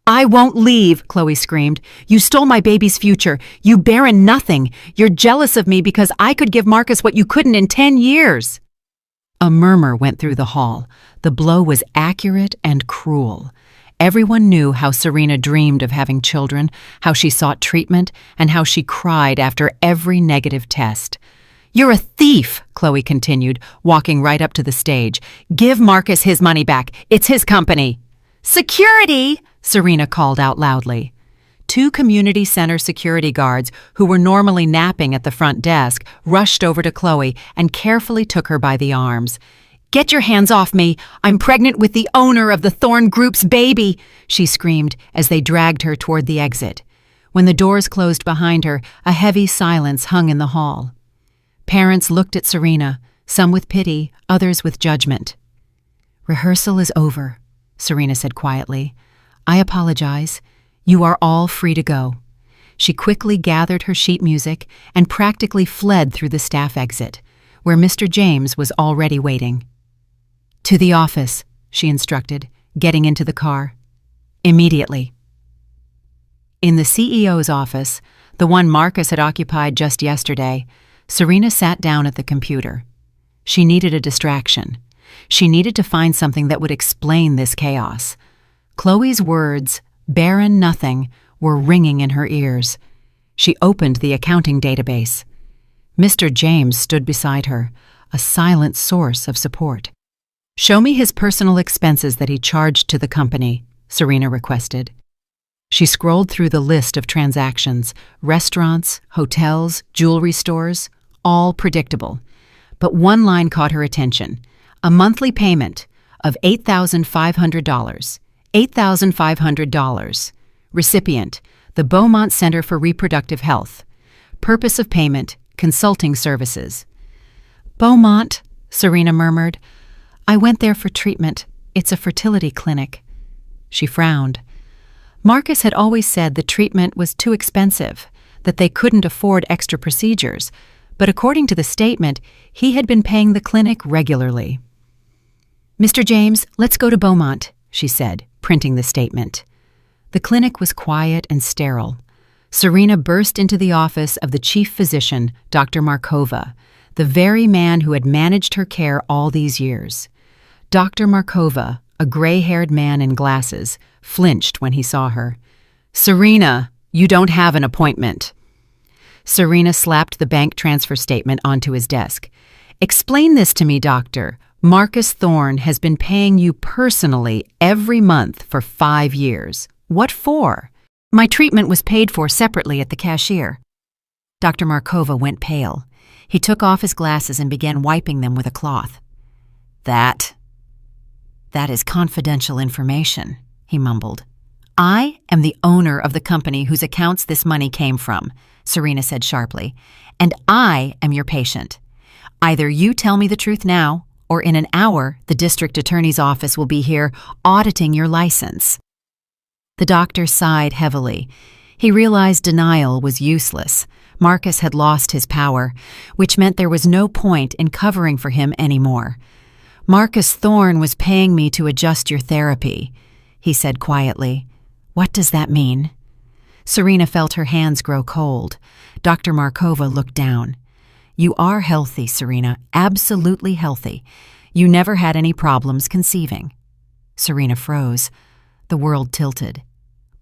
"I won't leave," Chloe screamed. "You stole my baby's future. You barren nothing. You're jealous of me because I could give Marcus what you couldn't in 10 years. A murmur went through the hall. The blow was accurate and cruel. Everyone knew how Serena dreamed of having children, how she sought treatment, and how she cried after every negative test. "You're a thief," Chloe continued, walking right up to the stage. "Give Marcus his money back. It's his company." "Security!" Serena called out loudly. 2 community center security guards, who were normally napping at the front desk, rushed over to Chloe and carefully took her by the arms. "Get your hands off me! I'm pregnant with the owner of the Thorne Group's baby!" she screamed as they dragged her toward the exit. When the doors closed behind her, a heavy silence hung in the hall. Parents looked at Serena, some with pity, others with judgment. "Rehearsal is over," Serena said quietly. "I apologize. You are all free to go." She quickly gathered her sheet music and practically fled through the staff exit, where Mr. James was already waiting. "To the office," she instructed, getting into the car. "Immediately." In the CEO's office, the one Marcus had occupied just yesterday, Serena sat down at the computer. She needed a distraction. She needed to find something that would explain this chaos. Chloe's words, "barren nothing," were ringing in her ears. She opened the accounting database. Mr. James stood beside her, a silent source of support. "Show me his personal expenses that he charged to the company," Serena requested. She scrolled through the list of transactions, restaurants, hotels, jewelry stores, all predictable. But one line caught her attention: a monthly payment of $8,500. $8,500. Recipient: the Beaumont Center for Reproductive Health. Purpose of payment: consulting services. "Beaumont," Serena murmured. "I went there for treatment. It's a fertility clinic." She frowned. Marcus had always said the treatment was too expensive, that they couldn't afford extra procedures, but according to the statement, he had been paying the clinic regularly. "Mr. James, let's go to Beaumont," she said, printing the statement. The clinic was quiet and sterile. Serena burst into the office of the chief physician, Dr. Markova, the very man who had managed her care all these years. Dr. Markova, a gray-haired man in glasses, flinched when he saw her. "Serena, you don't have an appointment." Serena slapped the bank transfer statement onto his desk. "Explain this to me, doctor. Marcus Thorne has been paying you personally every month for 5 years. What for?" "My treatment was paid for separately at the cashier." Dr. Markova went pale. He took off his glasses and began wiping them with a cloth. That is confidential information," he mumbled. "I am the owner of the company whose accounts this money came from," Serena said sharply, "and I am your patient. Either you tell me the truth now, or in an hour the district attorney's office will be here auditing your license." The doctor sighed heavily. He realized denial was useless. Marcus had lost his power, which meant there was no point in covering for him anymore. "Marcus Thorne was paying me to adjust your therapy," he said quietly. "What does that mean?" Serena felt her hands grow cold. Dr. Markova looked down. "You are healthy, Serena, absolutely healthy. You never had any problems conceiving." Serena froze. The world tilted.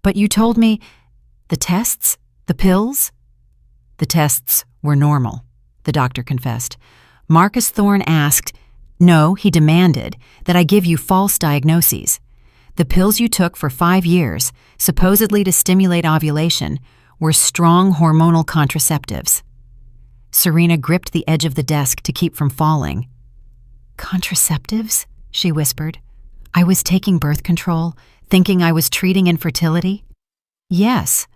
"But you told me—" "The tests? The pills?" "The tests were normal," the doctor confessed. "Marcus Thorne asked— No, he demanded that I give you false diagnoses. The pills you took for 5 years, supposedly to stimulate ovulation, were strong hormonal contraceptives." Serena gripped the edge of the desk to keep from falling. "Contraceptives?" she whispered. "I was taking birth control, thinking I was treating infertility?" "Yes.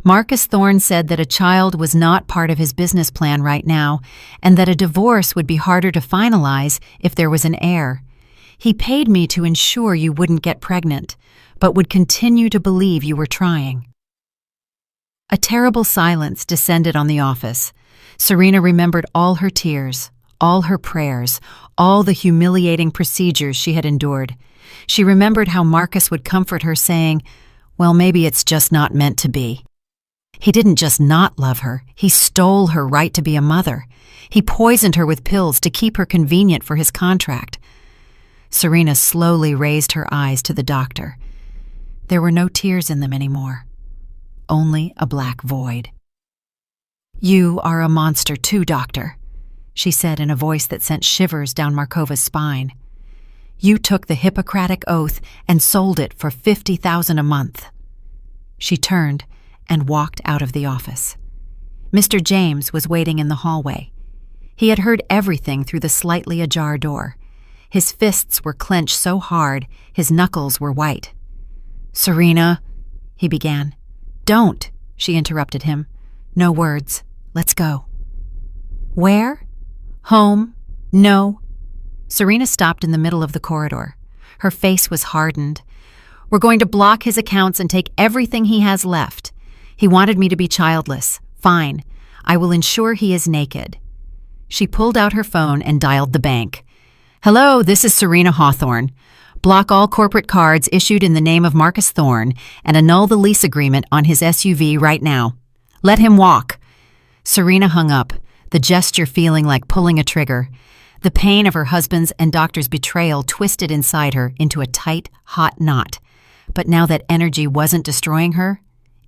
Marcus Thorne said that a child was not part of his business plan right now, and that a divorce would be harder to finalize if there was an heir. He paid me to ensure you wouldn't get pregnant, but would continue to believe you were trying." A terrible silence descended on the office. Serena remembered all her tears, all her prayers, all the humiliating procedures she had endured. She remembered how Marcus would comfort her, saying, "Well, maybe it's just not meant to be." He didn't just not love her, he stole her right to be a mother. He poisoned her with pills to keep her convenient for his contract. Serena slowly raised her eyes to the doctor. There were no tears in them anymore, only a black void. "You are a monster too, doctor," she said in a voice that sent shivers down Markova's spine. "You took the Hippocratic oath and sold it for $50,000 a month." She turned and walked out of the office. Mr. James was waiting in the hallway. He had heard everything through the slightly ajar door. His fists were clenched so hard, his knuckles were white. "Serena," he began. "Don't," she interrupted him. "No words. Let's go." "Where?" "Home. No." Serena stopped in the middle of the corridor. Her face was hardened. "We're going to block his accounts and take everything he has left. He wanted me to be childless. Fine. I will ensure he is naked." She pulled out her phone and dialed the bank. "Hello, this is Serena Hawthorne. Block all corporate cards issued in the name of Marcus Thorne and annul the lease agreement on his SUV right now. Let him walk." Serena hung up, the gesture feeling like pulling a trigger. The pain of her husband's and doctor's betrayal twisted inside her into a tight, hot knot. But now that energy wasn't destroying her,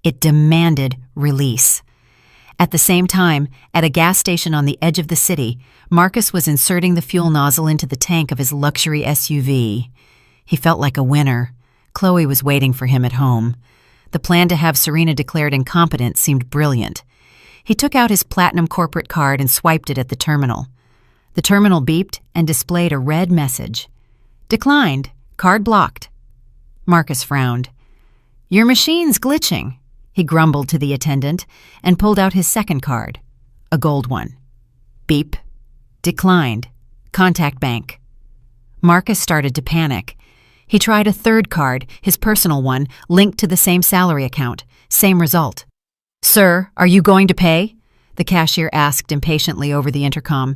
it demanded release. At the same time, at a gas station on the edge of the city, Marcus was inserting the fuel nozzle into the tank of his luxury SUV. He felt like a winner. Chloe was waiting for him at home. The plan to have Serena declared incompetent seemed brilliant. He took out his platinum corporate card and swiped it at the terminal. The terminal beeped and displayed a red message. "Declined. Card blocked." Marcus frowned. "Your machine's glitching," he grumbled to the attendant and pulled out his second card, a gold one. Beep. "Declined. Contact bank." Marcus started to panic. He tried a third card, his personal one, linked to the same salary account. Same result. "Sir, are you going to pay?" the cashier asked impatiently over the intercom.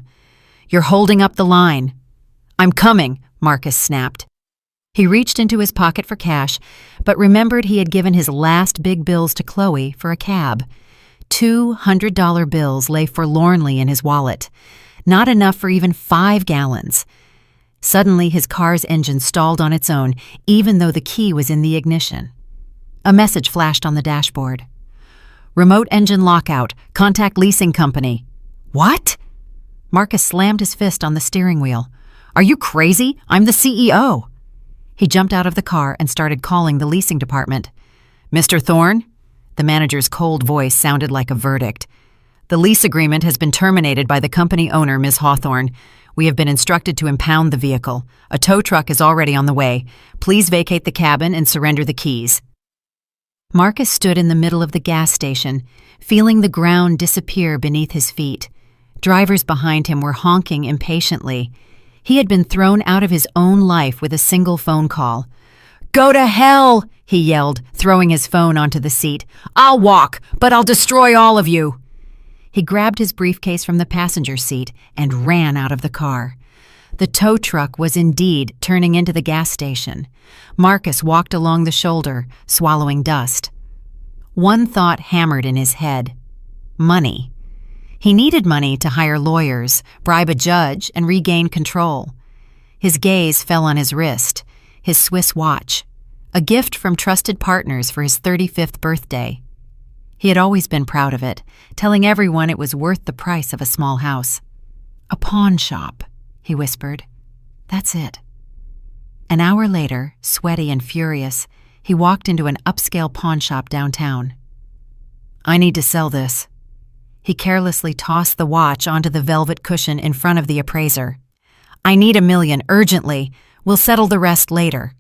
"You're holding up the line." "I'm coming," Marcus snapped. He reached into his pocket for cash, but remembered he had given his last big bills to Chloe for a cab. $200 bills lay forlornly in his wallet. Not enough for even 5 gallons. Suddenly, his car's engine stalled on its own, even though the key was in the ignition. A message flashed on the dashboard. "Remote engine lockout. Contact leasing company." "What?" Marcus slammed his fist on the steering wheel. "Are you crazy? I'm the CEO." He jumped out of the car and started calling the leasing department. "Mr. Thorne?" The manager's cold voice sounded like a verdict. "The lease agreement has been terminated by the company owner, Ms. Hawthorne. We have been instructed to impound the vehicle. A tow truck is already on the way. Please vacate the cabin and surrender the keys." Marcus stood in the middle of the gas station, feeling the ground disappear beneath his feet. Drivers behind him were honking impatiently. He had been thrown out of his own life with a single phone call. "Go to hell!" he yelled, throwing his phone onto the seat. "I'll walk, but I'll destroy all of you." He grabbed his briefcase from the passenger seat and ran out of the car. The tow truck was indeed turning into the gas station. Marcus walked along the shoulder, swallowing dust. One thought hammered in his head. Money. He needed money to hire lawyers, bribe a judge, and regain control. His gaze fell on his wrist, his Swiss watch, a gift from trusted partners for his 35th birthday. He had always been proud of it, telling everyone it was worth the price of a small house. "A pawn shop," he whispered. "That's it." An hour later, sweaty and furious, he walked into an upscale pawn shop downtown. "I need to sell this." He carelessly tossed the watch onto the velvet cushion in front of the appraiser. "I need $1 million, urgently. We'll settle the rest later."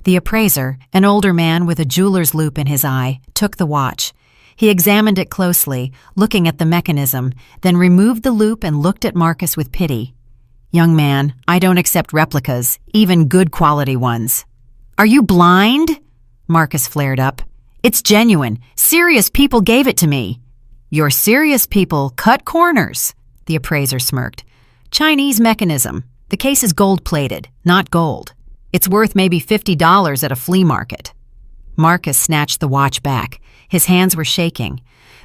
The appraiser, an older man with a jeweler's loupe in his eye, took the watch. He examined it closely, looking at the mechanism, then removed the loupe and looked at Marcus with pity. "Young man, I don't accept replicas, even good quality ones." "Are you blind?" Marcus flared up. "It's genuine. Serious people gave it to me." "Your serious people cut corners," the appraiser smirked. "Chinese mechanism. The case is gold-plated, not gold. It's worth maybe $50 at a flea market." Marcus snatched the watch back. His hands were shaking.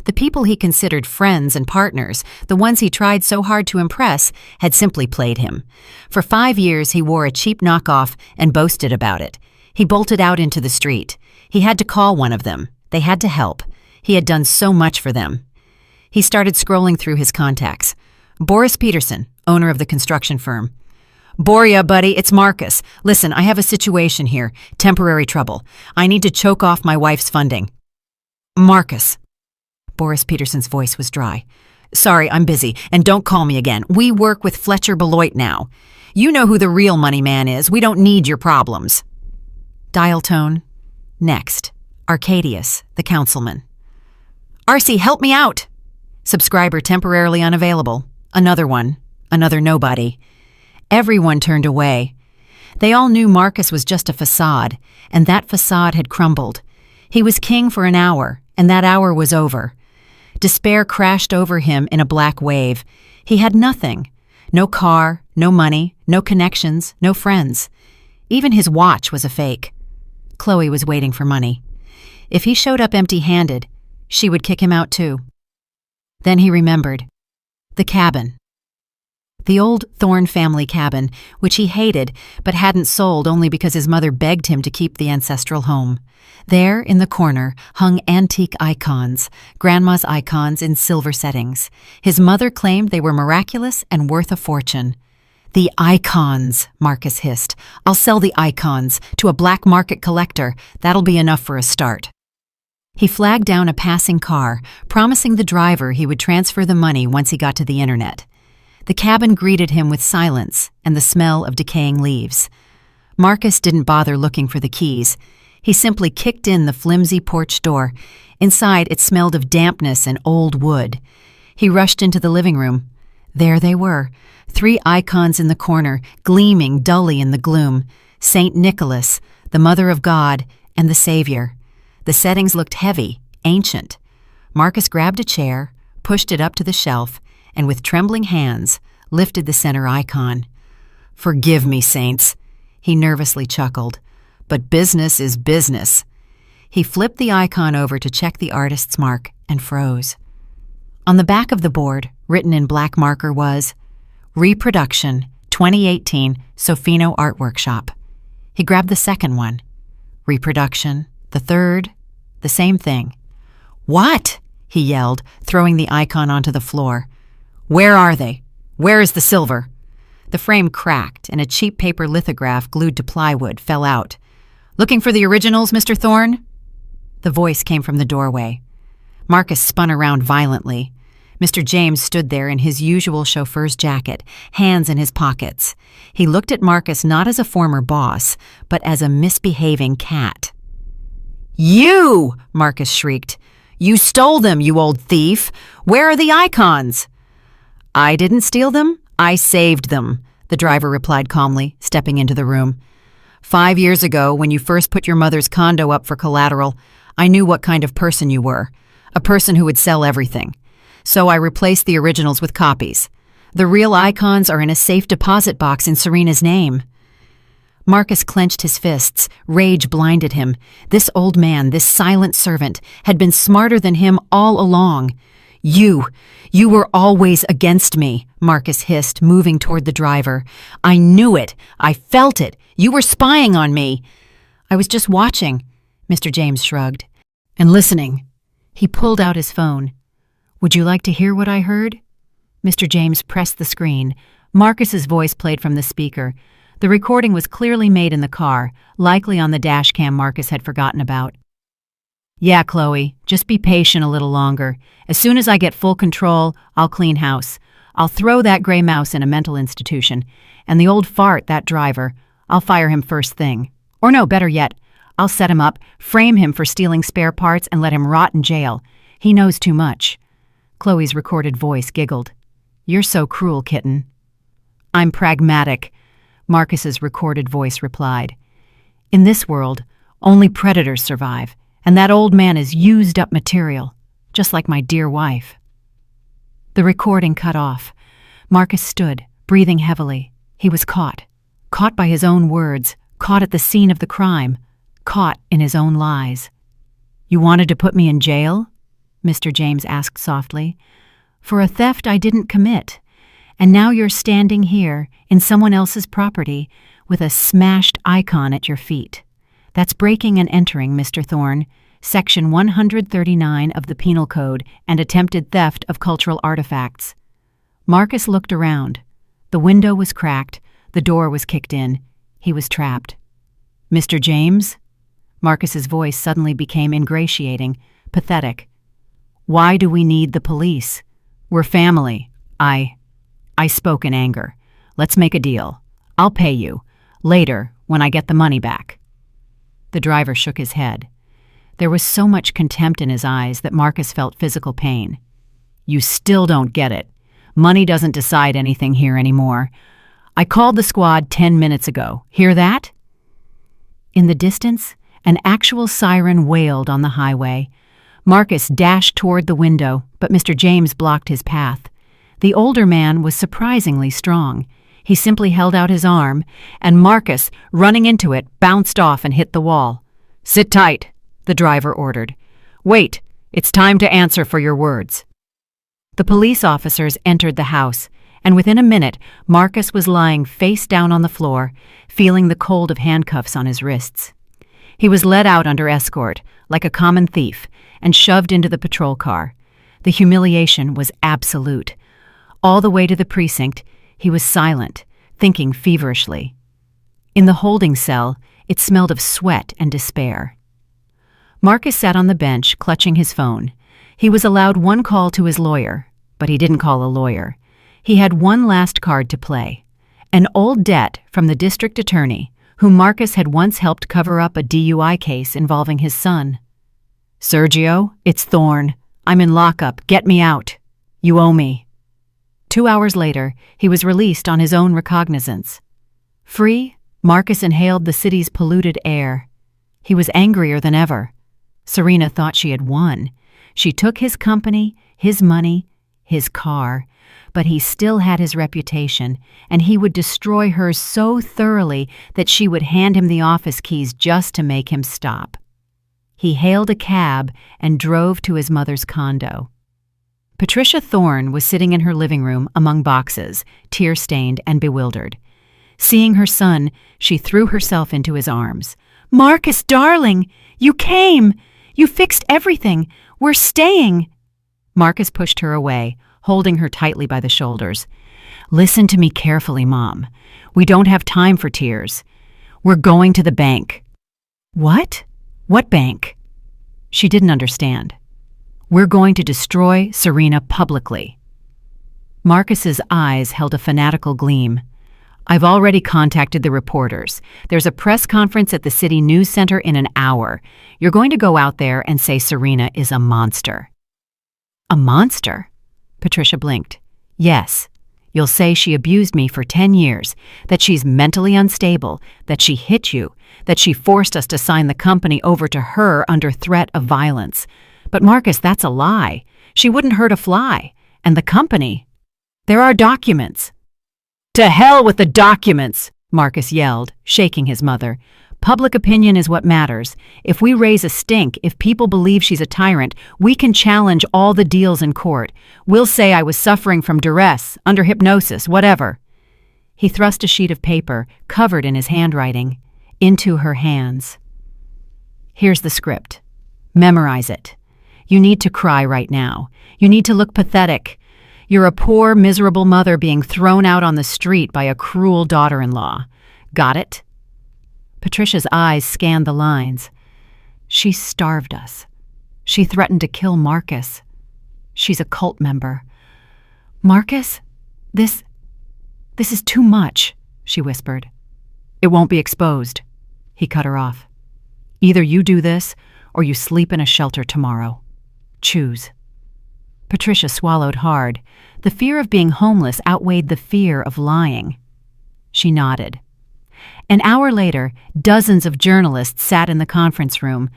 The people he considered friends and partners, the ones he tried so hard to impress, had simply played him. For 5 years he wore a cheap knockoff and boasted about it. He bolted out into the street. He had to call one of them. They had to help. He had done so much for them. He started scrolling through his contacts. Boris Peterson, owner of the construction firm. "Boria, buddy, it's Marcus. Listen, I have a situation here. Temporary trouble. I need to choke off my wife's funding." "Marcus." Boris Peterson's voice was dry. "Sorry, I'm busy, and don't call me again. We work with Fletcher Beloit now. You know who the real money man is. We don't need your problems." Dial tone. Next. Arcadius, the councilman. "RC, help me out!" Subscriber temporarily unavailable. Another one. Another nobody. Everyone turned away. They all knew Marcus was just a facade, and that facade had crumbled. He was king for an hour, and that hour was over. Despair crashed over him in a black wave. He had nothing. No car, no money, no connections, no friends. Even his watch was a fake. Chloe was waiting for money. If he showed up empty-handed, she would kick him out too. Then he remembered. The cabin. The old Thorne family cabin, which he hated but hadn't sold only because his mother begged him to keep the ancestral home. There, in the corner, hung antique icons, Grandma's icons in silver settings. His mother claimed they were miraculous and worth a fortune. "The icons," Marcus hissed. "I'll sell the icons to a black market collector. That'll be enough for a start." He flagged down a passing car, promising the driver he would transfer the money once he got to the internet. The cabin greeted him with silence and the smell of decaying leaves. Marcus didn't bother looking for the keys. He simply kicked in the flimsy porch door. Inside, it smelled of dampness and old wood. He rushed into the living room. There they were, 3 icons in the corner, gleaming dully in the gloom. Saint Nicholas, the Mother of God, and the Savior. The settings looked heavy, ancient. Marcus grabbed a chair, pushed it up to the shelf, and with trembling hands, lifted the center icon. "Forgive me, saints," he nervously chuckled, "but business is business." He flipped the icon over to check the artist's mark and froze. On the back of the board, written in black marker, was Reproduction, 2018, Sofino Art Workshop. He grabbed the second one. Reproduction, the third, the same thing. "What?" he yelled, throwing the icon onto the floor. "Where are they? Where is the silver?" The frame cracked, and a cheap paper lithograph glued to plywood fell out. "Looking for the originals, Mr. Thorne?" The voice came from the doorway. Marcus spun around violently. Mr. James stood there in his usual chauffeur's jacket, hands in his pockets. He looked at Marcus not as a former boss, but as a misbehaving cat. "You!" Marcus shrieked. "You stole them, you old thief! Where are the icons?" "I didn't steal them. I saved them," the driver replied calmly, stepping into the room. 5 years ago, when you first put your mother's condo up for collateral, I knew what kind of person you were, a person who would sell everything. So I replaced the originals with copies. The real icons are in a safe deposit box in Serena's name." Marcus clenched his fists. Rage blinded him. This old man, this silent servant, had been smarter than him all along. You were always against me," Marcus hissed, moving toward the driver. "I knew it. I felt it. You were spying on me." "I was just watching," Mr. James shrugged. "And listening." He pulled out his phone. "Would you like to hear what I heard?" Mr. James pressed the screen. Marcus's voice played from the speaker. The recording was clearly made in the car, likely on the dash cam Marcus had forgotten about. Yeah, Chloe, just be patient a little longer. As soon as I get full control, I'll clean house. I'll throw that gray mouse in a mental institution. And the old fart, that driver, I'll fire him first thing. Or no, better yet, I'll set him up, frame him for stealing spare parts, and let him rot in jail. He knows too much. Chloe's recorded voice giggled. You're so cruel, kitten. I'm pragmatic, Marcus's recorded voice replied. In this world, only predators survive, and that old man is used up material, just like my dear wife. The recording cut off. Marcus stood, breathing heavily. He was caught by his own words, caught at the scene of the crime, caught in his own lies. You wanted to put me in jail? Mr. James asked softly. For a theft I didn't commit. And now you're standing here in someone else's property with a smashed icon at your feet. That's breaking and entering, Mr. Thorne, Section 139 of the Penal Code and attempted theft of cultural artifacts. Marcus looked around. The window was cracked. The door was kicked in. He was trapped. Mr. James? Marcus's voice suddenly became ingratiating, pathetic. Why do we need the police? We're family. I spoke in anger. Let's make a deal. I'll pay you. Later, when I get the money back. The driver shook his head. There was so much contempt in his eyes that Marcus felt physical pain. You still don't get it. Money doesn't decide anything here anymore. I called the squad 10 minutes ago. Hear that? In the distance, an actual siren wailed on the highway. Marcus dashed toward the window, but Mr. James blocked his path. The older man was surprisingly strong. He simply held out his arm, and Marcus, running into it, bounced off and hit the wall. Sit tight, the driver ordered. Wait, it's time to answer for your words. The police officers entered the house, and within a minute, Marcus was lying face down on the floor, feeling the cold of handcuffs on his wrists. He was led out under escort, like a common thief, and shoved into the patrol car. The humiliation was absolute. All the way to the precinct, he was silent, thinking feverishly. In the holding cell, it smelled of sweat and despair. Marcus sat on the bench, clutching his phone. He was allowed one call to his lawyer, but he didn't call a lawyer. He had one last card to play, an old debt from the district attorney, whom Marcus had once helped cover up a DUI case involving his son. Sergio, it's Thorne. I'm in lockup. Get me out. You owe me. 2 hours later, he was released on his own recognizance. Free, Marcus inhaled the city's polluted air. He was angrier than ever. Serena thought she had won. She took his company, his money, his car, but he still had his reputation, and he would destroy hers so thoroughly that she would hand him the office keys just to make him stop. He hailed a cab and drove to his mother's condo. Patricia Thorne was sitting in her living room among boxes, tear-stained and bewildered. Seeing her son, she threw herself into his arms. Marcus, darling, you came! You fixed everything! We're staying! Marcus pushed her away, holding her tightly by the shoulders. Listen to me carefully, Mom. We don't have time for tears. We're going to the bank. What? What bank? She didn't understand. We're going to destroy Serena publicly. Marcus's eyes held a fanatical gleam. I've already contacted the reporters. There's a press conference at the City News Center in an hour. You're going to go out there and say Serena is a monster. A monster? Patricia blinked. Yes. You'll say she abused me for 10 years, that she's mentally unstable, that she hit you, that she forced us to sign the company over to her under threat of violence. But Marcus, that's a lie. She wouldn't hurt a fly. And the company? There are documents. To hell with the documents, Marcus yelled, shaking his mother. Public opinion is what matters. If we raise a stink, if people believe she's a tyrant, we can challenge all the deals in court. We'll say I was suffering from duress, under hypnosis, whatever. He thrust a sheet of paper, covered in his handwriting, into her hands. Here's the script. Memorize it. You need to cry right now. You need to look pathetic. You're a poor, miserable mother being thrown out on the street by a cruel daughter-in-law. Got it? Patricia's eyes scanned the lines. She starved us. She threatened to kill Marcus. She's a cult member. Marcus? This is too much, she whispered. It won't be exposed. He cut her off. Either you do this, or you sleep in a shelter tomorrow. Choose. Patricia swallowed hard. The fear of being homeless outweighed the fear of lying. She nodded. An hour later, dozens of journalists sat in the conference room.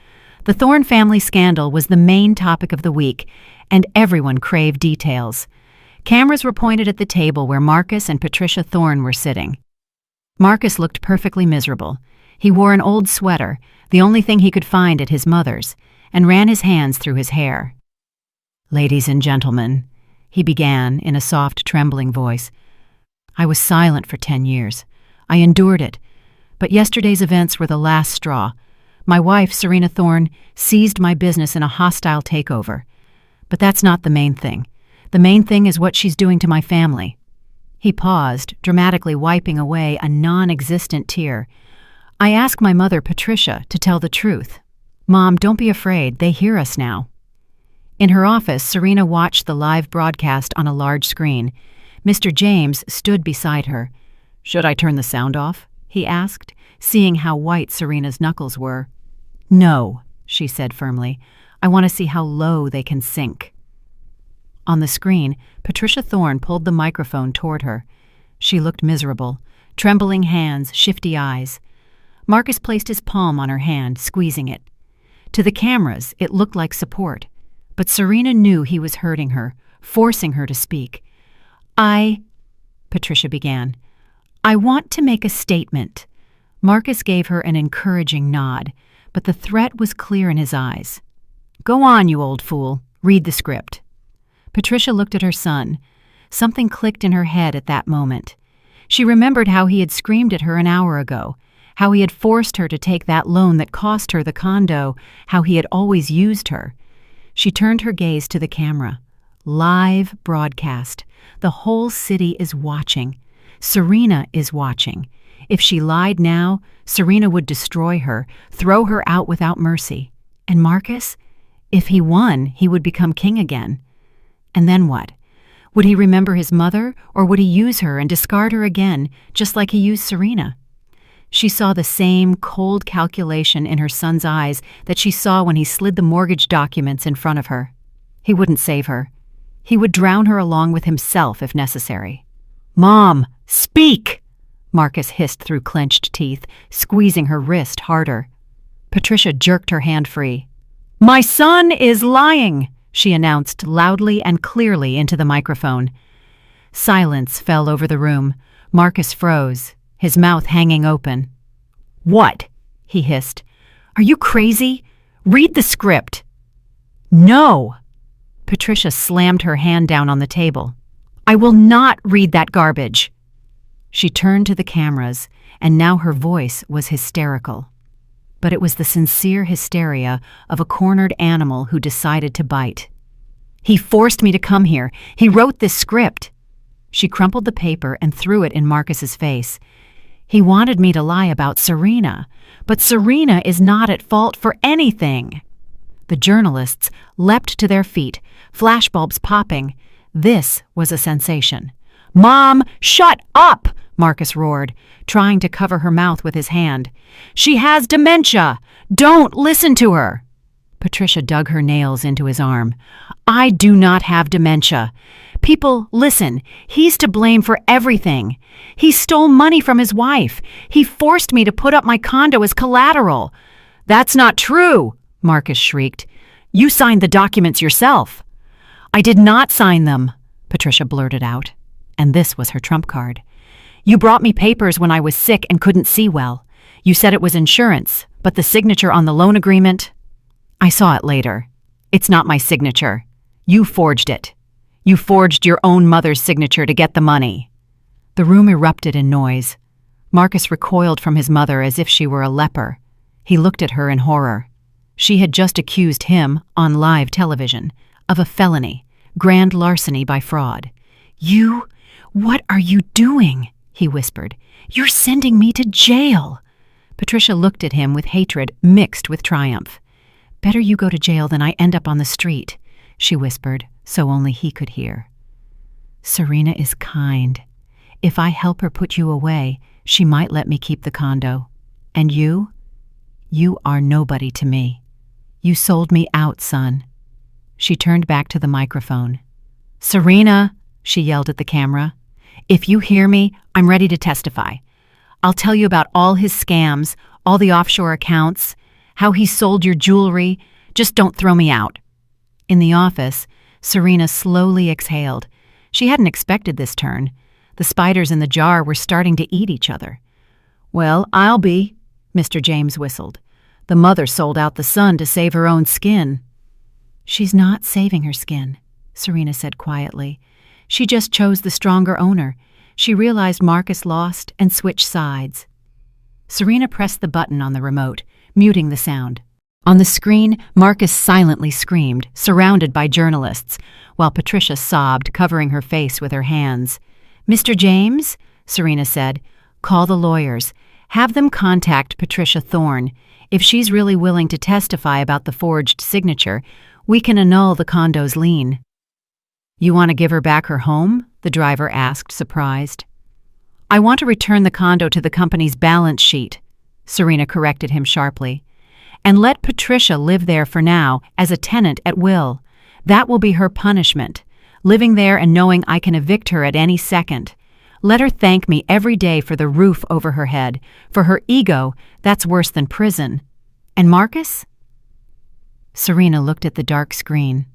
The Thorne family scandal was the main topic of the week, and everyone craved details. Cameras were pointed at the table where Marcus and Patricia Thorne were sitting. Marcus looked perfectly miserable. He wore an old sweater, the only thing he could find at his mother's, and ran his hands through his hair. Ladies and gentlemen, he began in a soft, trembling voice. I was silent for 10 years. I endured it. But yesterday's events were the last straw. My wife, Serena Thorne, seized my business in a hostile takeover. But that's not the main thing. The main thing is what she's doing to my family. He paused, dramatically wiping away a non-existent tear. I asked my mother, Patricia, to tell the truth. Mom, don't be afraid. They hear us now. In her office, Serena watched the live broadcast on a large screen. Mr. James stood beside her. Should I turn the sound off? He asked, seeing how white Serena's knuckles were. No, she said firmly. I want to see how low they can sink. On the screen, Patricia Thorne pulled the microphone toward her. She looked miserable, trembling hands, shifty eyes. Marcus placed his palm on her hand, squeezing it. To the cameras, it looked like support, but Serena knew he was hurting her, forcing her to speak. Patricia began. I want to make a statement. Marcus gave her an encouraging nod, but the threat was clear in his eyes. Go on, you old fool. Read the script. Patricia looked at her son. Something clicked in her head at that moment. She remembered how he had screamed at her an hour ago, how he had forced her to take that loan that cost her the condo, how he had always used her. She turned her gaze to the camera. Live broadcast. The whole city is watching. Serena is watching. If she lied now, Serena would destroy her, throw her out without mercy. And Marcus? If he won, he would become king again. And then what? Would he remember his mother, or would he use her and discard her again, just like he used Serena? She saw the same cold calculation in her son's eyes that she saw when he slid the mortgage documents in front of her. He wouldn't save her. He would drown her along with himself if necessary. Mom, speak! Marcus hissed through clenched teeth, squeezing her wrist harder. Patricia jerked her hand free. My son is lying, she announced loudly and clearly into the microphone. Silence fell over the room. Marcus froze, his mouth hanging open. What? He hissed. Are you crazy? Read the script. No! Patricia slammed her hand down on the table. I will not read that garbage. She turned to the cameras, and now her voice was hysterical. But it was the sincere hysteria of a cornered animal who decided to bite. He forced me to come here. He wrote this script. She crumpled the paper and threw it in Marcus's face. He wanted me to lie about Serena, but Serena is not at fault for anything. The journalists leapt to their feet, flashbulbs popping. This was a sensation. Mom, shut up! Marcus roared, trying to cover her mouth with his hand. She has dementia! Don't listen to her! Patricia dug her nails into his arm. I do not have dementia. People, listen, he's to blame for everything. He stole money from his wife. He forced me to put up my condo as collateral. That's not true, Marcus shrieked. You signed the documents yourself. I did not sign them, Patricia blurted out. And this was her trump card. You brought me papers when I was sick and couldn't see well. You said it was insurance, but the signature on the loan agreement? I saw it later. It's not my signature. You forged it. You forged your own mother's signature to get the money. The room erupted in noise. Marcus recoiled from his mother as if she were a leper. He looked at her in horror. She had just accused him, on live television, of a felony, grand larceny by fraud. You? What are you doing? He whispered. You're sending me to jail. Patricia looked at him with hatred mixed with triumph. Better you go to jail than I end up on the street, she whispered, so only he could hear. Serena is kind. If I help her put you away, she might let me keep the condo. And you? You are nobody to me. You sold me out, son. She turned back to the microphone. Serena, she yelled at the camera. If you hear me, I'm ready to testify. I'll tell you about all his scams, all the offshore accounts, how he sold your jewelry. Just don't throw me out. In the office, Serena slowly exhaled. She hadn't expected this turn. The spiders in the jar were starting to eat each other. Well, I'll be, Mr. James whistled. The mother sold out the son to save her own skin. She's not saving her skin, Serena said quietly. She just chose the stronger owner. She realized Marcus lost and switched sides. Serena pressed the button on the remote, muting the sound. On the screen, Marcus silently screamed, surrounded by journalists, while Patricia sobbed, covering her face with her hands. Mr. James, Serena said, call the lawyers. Have them contact Patricia Thorne. If she's really willing to testify about the forged signature, we can annul the condo's lien. You want to give her back her home? The driver asked, surprised. I want to return the condo to the company's balance sheet, Serena corrected him sharply. And let Patricia live there for now as a tenant at will. That will be her punishment, living there and knowing I can evict her at any second. Let her thank me every day for the roof over her head. For her ego, that's worse than prison. And Marcus? Serena looked at the dark screen.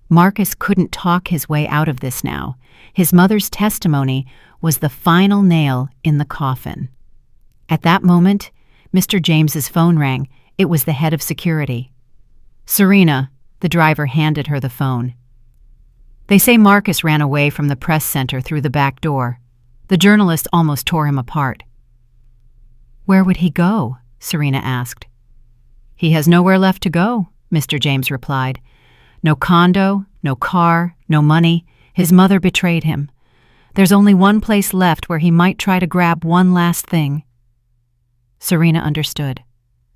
Marcus couldn't talk his way out of this now. His mother's testimony was the final nail in the coffin. At that moment, Mr. James's phone rang. It was the head of security. Serena, the driver handed her the phone. They say Marcus ran away from the press center through the back door. The journalist almost tore him apart. Where would he go? Serena asked. He has nowhere left to go, Mr. James replied. No condo, no car, no money. His mother betrayed him. There's only one place left where he might try to grab one last thing. Serena understood.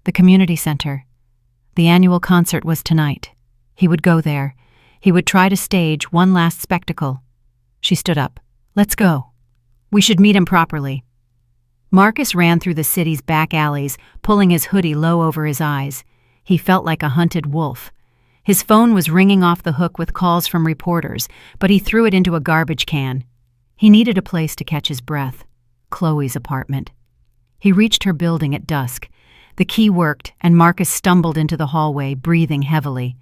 The community center. The annual concert was tonight. He would go there. He would try to stage one last spectacle. She stood up. Let's go. We should meet him properly. Marcus ran through the city's back alleys, pulling his hoodie low over his eyes. He felt like a hunted wolf. His phone was ringing off the hook with calls from reporters, but he threw it into a garbage can. He needed a place to catch his breath. Chloe's apartment. He reached her building at dusk. The key worked, and Marcus stumbled into the hallway, breathing heavily.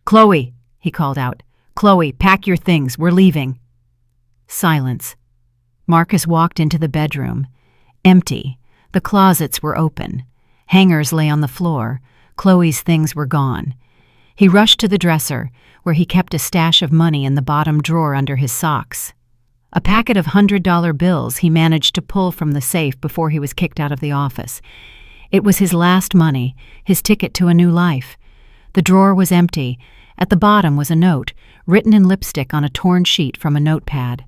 Chloe, he called out. Chloe, pack your things. We're leaving. Silence. Marcus walked into the bedroom. Empty. The closets were open. Hangers lay on the floor. Chloe's things were gone. He rushed to the dresser, where he kept a stash of money in the bottom drawer under his socks. A packet of $100 bills he managed to pull from the safe before he was kicked out of the office. It was his last money, his ticket to a new life. The drawer was empty. At the bottom was a note, written in lipstick on a torn sheet from a notepad.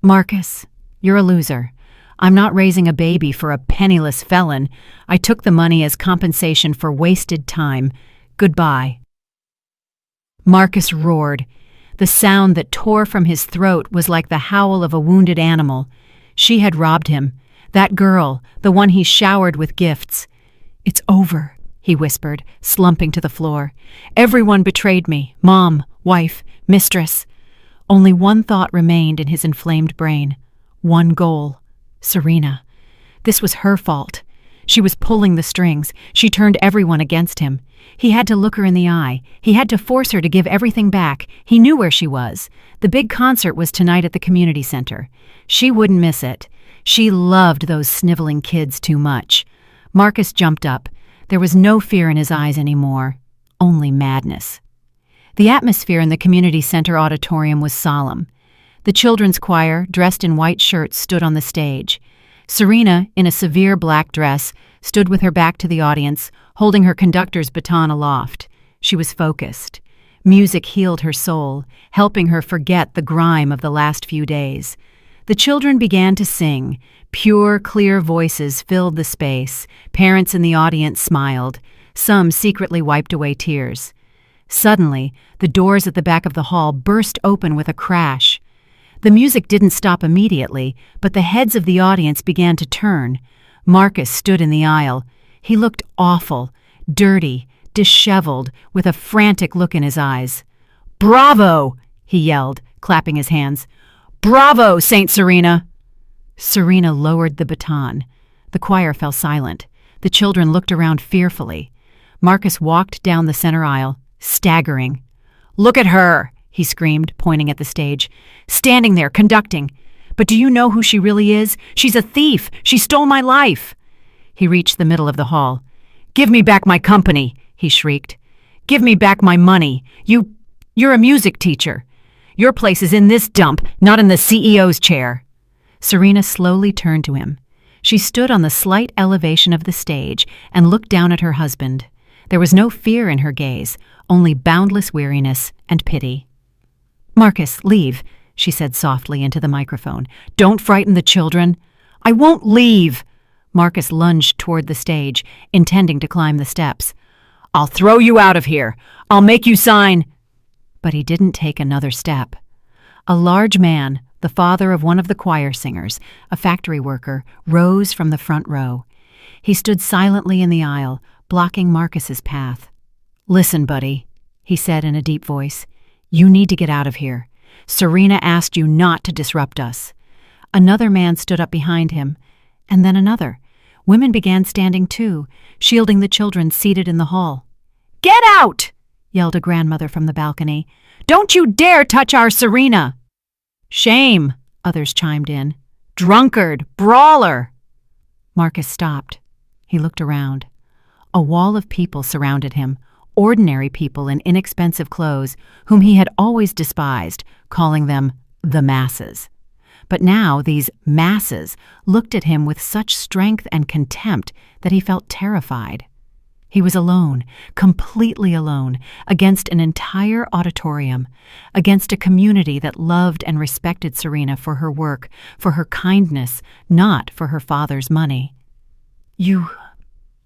Marcus, you're a loser. I'm not raising a baby for a penniless felon. I took the money as compensation for wasted time. Goodbye. Marcus roared. The sound that tore from his throat was like the howl of a wounded animal. She had robbed him. That girl, the one he showered with gifts. It's over, he whispered, slumping to the floor. Everyone betrayed me. Mom, wife, mistress. Only one thought remained in his inflamed brain. One goal. Serena. This was her fault. She was pulling the strings. She turned everyone against him. He had to look her in the eye. He had to force her to give everything back. He knew where she was. The big concert was tonight at the community center. She wouldn't miss it. She loved those sniveling kids too much. Marcus jumped up. There was no fear in his eyes anymore. Only madness. The atmosphere in the community center auditorium was solemn. The children's choir, dressed in white shirts, stood on the stage. Serena, in a severe black dress, stood with her back to the audience, holding her conductor's baton aloft. She was focused. Music healed her soul, helping her forget the grime of the last few days. The children began to sing. Pure, clear voices filled the space. Parents in the audience smiled. Some secretly wiped away tears. Suddenly, the doors at the back of the hall burst open with a crash. The music didn't stop immediately, but the heads of the audience began to turn. Marcus stood in the aisle. He looked awful, dirty, disheveled, with a frantic look in his eyes. "Bravo!" he yelled, clapping his hands. "Bravo, Saint Serena!" Serena lowered the baton. The choir fell silent. The children looked around fearfully. Marcus walked down the center aisle, staggering. "Look at her!" he screamed, pointing at the stage. "Standing there, conducting. But do you know who she really is? She's a thief! She stole my life!" He reached the middle of the hall. "Give me back my company!" he shrieked. "Give me back my money! You're a music teacher. Your place is in this dump, not in the CEO's chair." Serena slowly turned to him. She stood on the slight elevation of the stage and looked down at her husband. There was no fear in her gaze, only boundless weariness and pity. "Marcus, leave," she said softly into the microphone. "Don't frighten the children." "I won't leave!" Marcus lunged toward the stage, intending to climb the steps. "I'll throw you out of here. I'll make you sign." But he didn't take another step. A large man, the father of one of the choir singers, a factory worker, rose from the front row. He stood silently in the aisle, blocking Marcus's path. "Listen, buddy," he said in a deep voice. "You need to get out of here. Serena asked you not to disrupt us." Another man stood up behind him, and then another. Women began standing too, shielding the children seated in the hall. "Get out!" yelled a grandmother from the balcony. "Don't you dare touch our Serena!" "Shame!" others chimed in. "Drunkard! Brawler!" Marcus stopped. He looked around. A wall of people surrounded him, ordinary people in inexpensive clothes whom he had always despised, calling them the masses. But now these masses looked at him with such strength and contempt that he felt terrified. He was alone, completely alone, against an entire auditorium, against a community that loved and respected Serena for her work, for her kindness, not for her father's money. You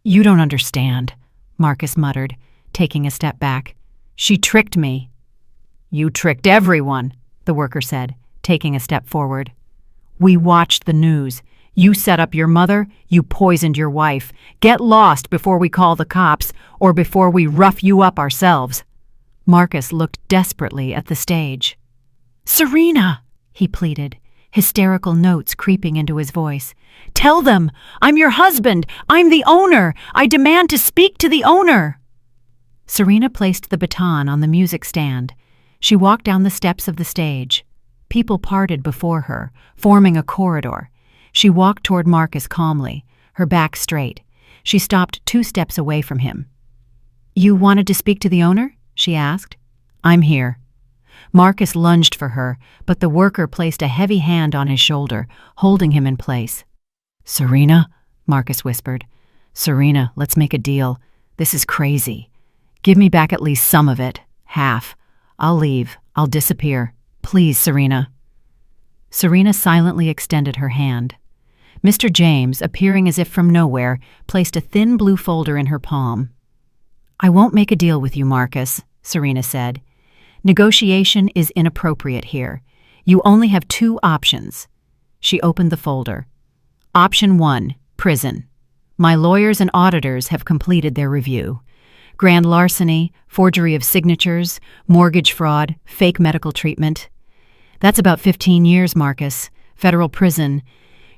don't understand," Marcus muttered, taking a step back. "She tricked me." "You tricked everyone," the worker said, taking a step forward. "We watched the news. You set up your mother, you poisoned your wife. Get lost before we call the cops, or before we rough you up ourselves." Marcus looked desperately at the stage. "Serena," he pleaded, hysterical notes creeping into his voice. "Tell them! I'm your husband! I'm the owner! I demand to speak to the owner!" Serena placed the baton on the music stand. She walked down the steps of the stage. People parted before her, forming a corridor. She walked toward Marcus calmly, her back straight. She stopped 2 steps away from him. "You wanted to speak to the owner?" she asked. "I'm here." Marcus lunged for her, but the worker placed a heavy hand on his shoulder, holding him in place. "Serena," Marcus whispered. "Serena, let's make a deal. This is crazy. Give me back at least some of it. Half. I'll leave. I'll disappear. Please, Serena." Serena silently extended her hand. Mr. James, appearing as if from nowhere, placed a thin blue folder in her palm. "I won't make a deal with you, Marcus," Serena said. "Negotiation is inappropriate here. You only have 2 options." She opened the folder. Option 1, prison. My lawyers and auditors have completed their review. Grand larceny, forgery of signatures, mortgage fraud, fake medical treatment. That's about 15 years, Marcus. Federal prison.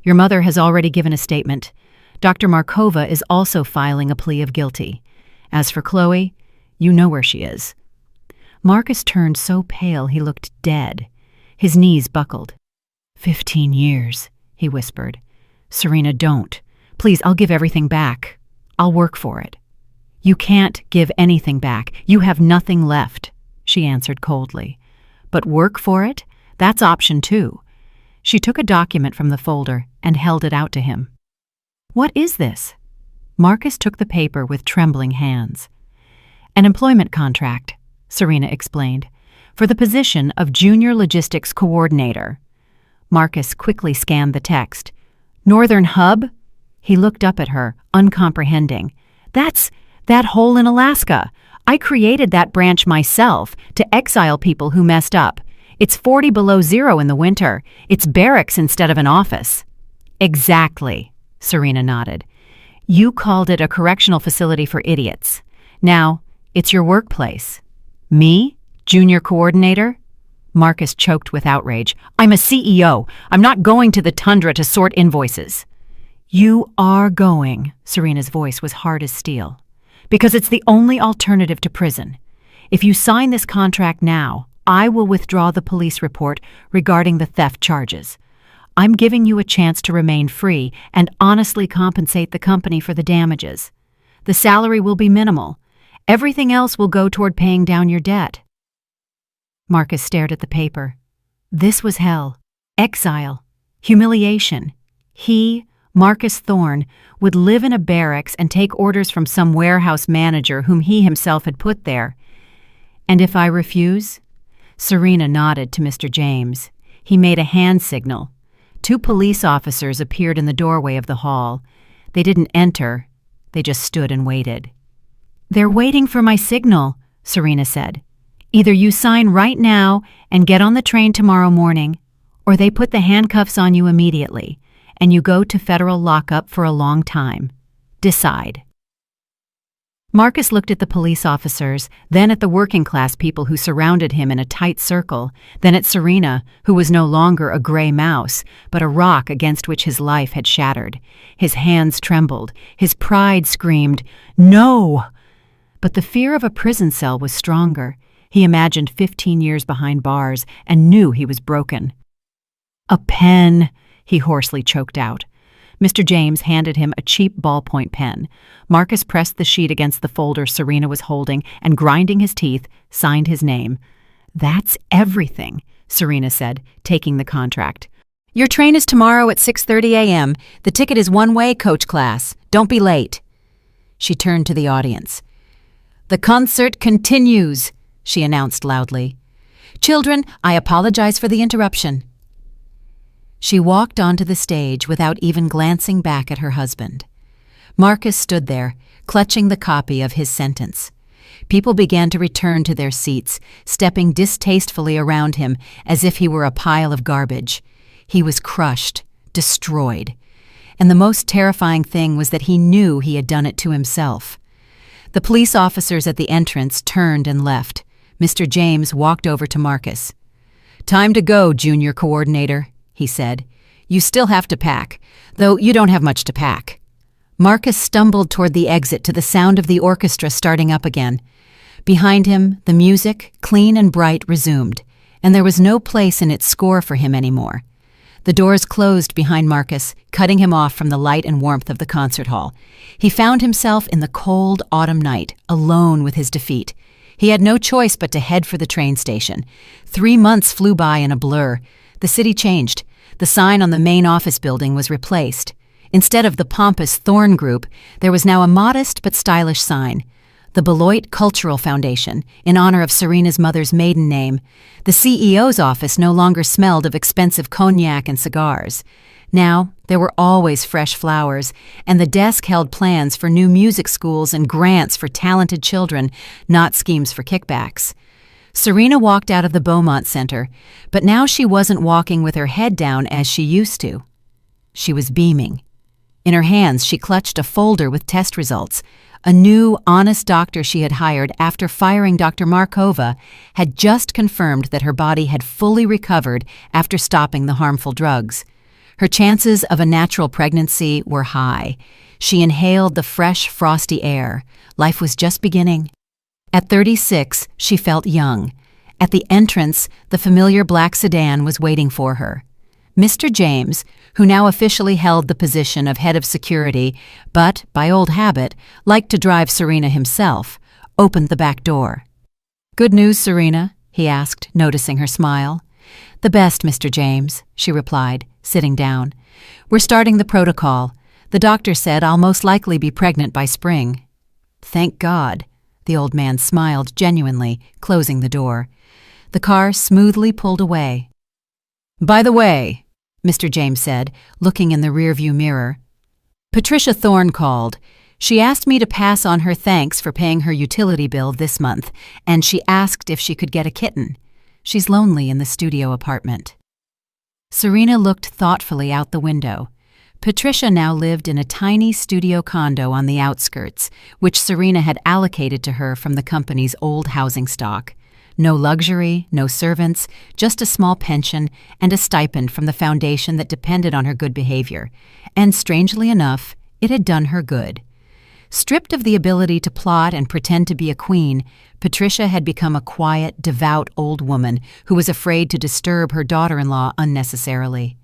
Your mother has already given a statement. Dr. Markova is also filing a plea of guilty. As for Chloe, you know where she is. Marcus turned so pale he looked dead. His knees buckled. 15 years, he whispered. "Serena, don't. Please, I'll give everything back. I'll work for it." "You can't give anything back. You have nothing left," she answered coldly. "But work for it? That's option 2. She took a document from the folder and held it out to him. "What is this?" Marcus took the paper with trembling hands. "An employment contract," Serena explained, "for the position of Junior Logistics Coordinator." Marcus quickly scanned the text. "Northern Hub?" He looked up at her, uncomprehending. That's That hole in Alaska. I created that branch myself to exile people who messed up. It's 40 below zero in the winter. It's barracks instead of an office. Exactly, Serena nodded. You called it a correctional facility for idiots. Now, it's your workplace. Me? Junior coordinator? Marcus choked with outrage. I'm a CEO. I'm not going to the tundra to sort invoices. You are going, Serena's voice was hard as steel, because it's the only alternative to prison. If you sign this contract now, I will withdraw the police report regarding the theft charges. I'm giving you a chance to remain free and honestly compensate the company for the damages. The salary will be minimal. Everything else will go toward paying down your debt. Marcus stared at the paper. This was hell, exile, humiliation. He, Marcus Thorne, would live in a barracks and take orders from some warehouse manager whom he himself had put there. And if I refuse? Serena nodded to Mr. James. He made a hand signal. 2 police officers appeared in the doorway of the hall. They didn't enter. They just stood and waited. They're waiting for my signal, Serena said. Either you sign right now and get on the train tomorrow morning, or they put the handcuffs on you immediately, and you go to federal lockup for a long time. Decide. Marcus looked at the police officers, then at the working-class people who surrounded him in a tight circle, then at Serena, who was no longer a gray mouse, but a rock against which his life had shattered. His hands trembled. His pride screamed, "No!" But the fear of a prison cell was stronger. He imagined 15 years behind bars and knew he was broken. "A pen," he hoarsely choked out. Mr. James handed him a cheap ballpoint pen. Marcus pressed the sheet against the folder Serena was holding and, grinding his teeth, signed his name. "That's everything," Serena said, taking the contract. "Your train is tomorrow at 6:30 a.m. The ticket is one-way, coach class. Don't be late." She turned to the audience. "The concert continues," she announced loudly. "Children, I apologize for the interruption." She walked onto the stage without even glancing back at her husband. Marcus stood there, clutching the copy of his sentence. People began to return to their seats, stepping distastefully around him as if he were a pile of garbage. He was crushed, destroyed. And the most terrifying thing was that he knew he had done it to himself. The police officers at the entrance turned and left. Mr. James walked over to Marcus. "Time to go, junior coordinator," he said. "You still have to pack, though you don't have much to pack." Marcus stumbled toward the exit to the sound of the orchestra starting up again. Behind him, the music, clean and bright, resumed, and there was no place in its score for him anymore. The doors closed behind Marcus, cutting him off from the light and warmth of the concert hall. He found himself in the cold autumn night, alone with his defeat. He had no choice but to head for the train station. 3 months flew by in a blur. The city changed. The sign on the main office building was replaced. Instead of the pompous Thorne Group, there was now a modest but stylish sign. The Beloit Cultural Foundation, in honor of Serena's mother's maiden name. The CEO's office no longer smelled of expensive cognac and cigars. Now, there were always fresh flowers, and the desk held plans for new music schools and grants for talented children, not schemes for kickbacks. Serena walked out of the Beaumont Center, but now she wasn't walking with her head down as she used to. She was beaming. In her hands, she clutched a folder with test results. A new, honest doctor she had hired after firing Dr. Markova had just confirmed that her body had fully recovered after stopping the harmful drugs. Her chances of a natural pregnancy were high. She inhaled the fresh, frosty air. Life was just beginning. At 36, she felt young. At the entrance, the familiar black sedan was waiting for her. Mr. James, who now officially held the position of head of security, but, by old habit, liked to drive Serena himself, opened the back door. "Good news, Serena?" he asked, noticing her smile. "The best, Mr. James," she replied, sitting down. "We're starting the protocol. The doctor said I'll most likely be pregnant by spring." "Thank God." The old man smiled genuinely, closing the door. The car smoothly pulled away. "By the way," Mr. James said, looking in the rearview mirror, "Patricia Thorne called. She asked me to pass on her thanks for paying her utility bill this month, and she asked if she could get a kitten. She's lonely in the studio apartment." Serena looked thoughtfully out the window. Patricia now lived in a tiny studio condo on the outskirts, which Serena had allocated to her from the company's old housing stock. No luxury, no servants, just a small pension and a stipend from the foundation that depended on her good behavior. And strangely enough, it had done her good. Stripped of the ability to plot and pretend to be a queen, Patricia had become a quiet, devout old woman who was afraid to disturb her daughter-in-law unnecessarily.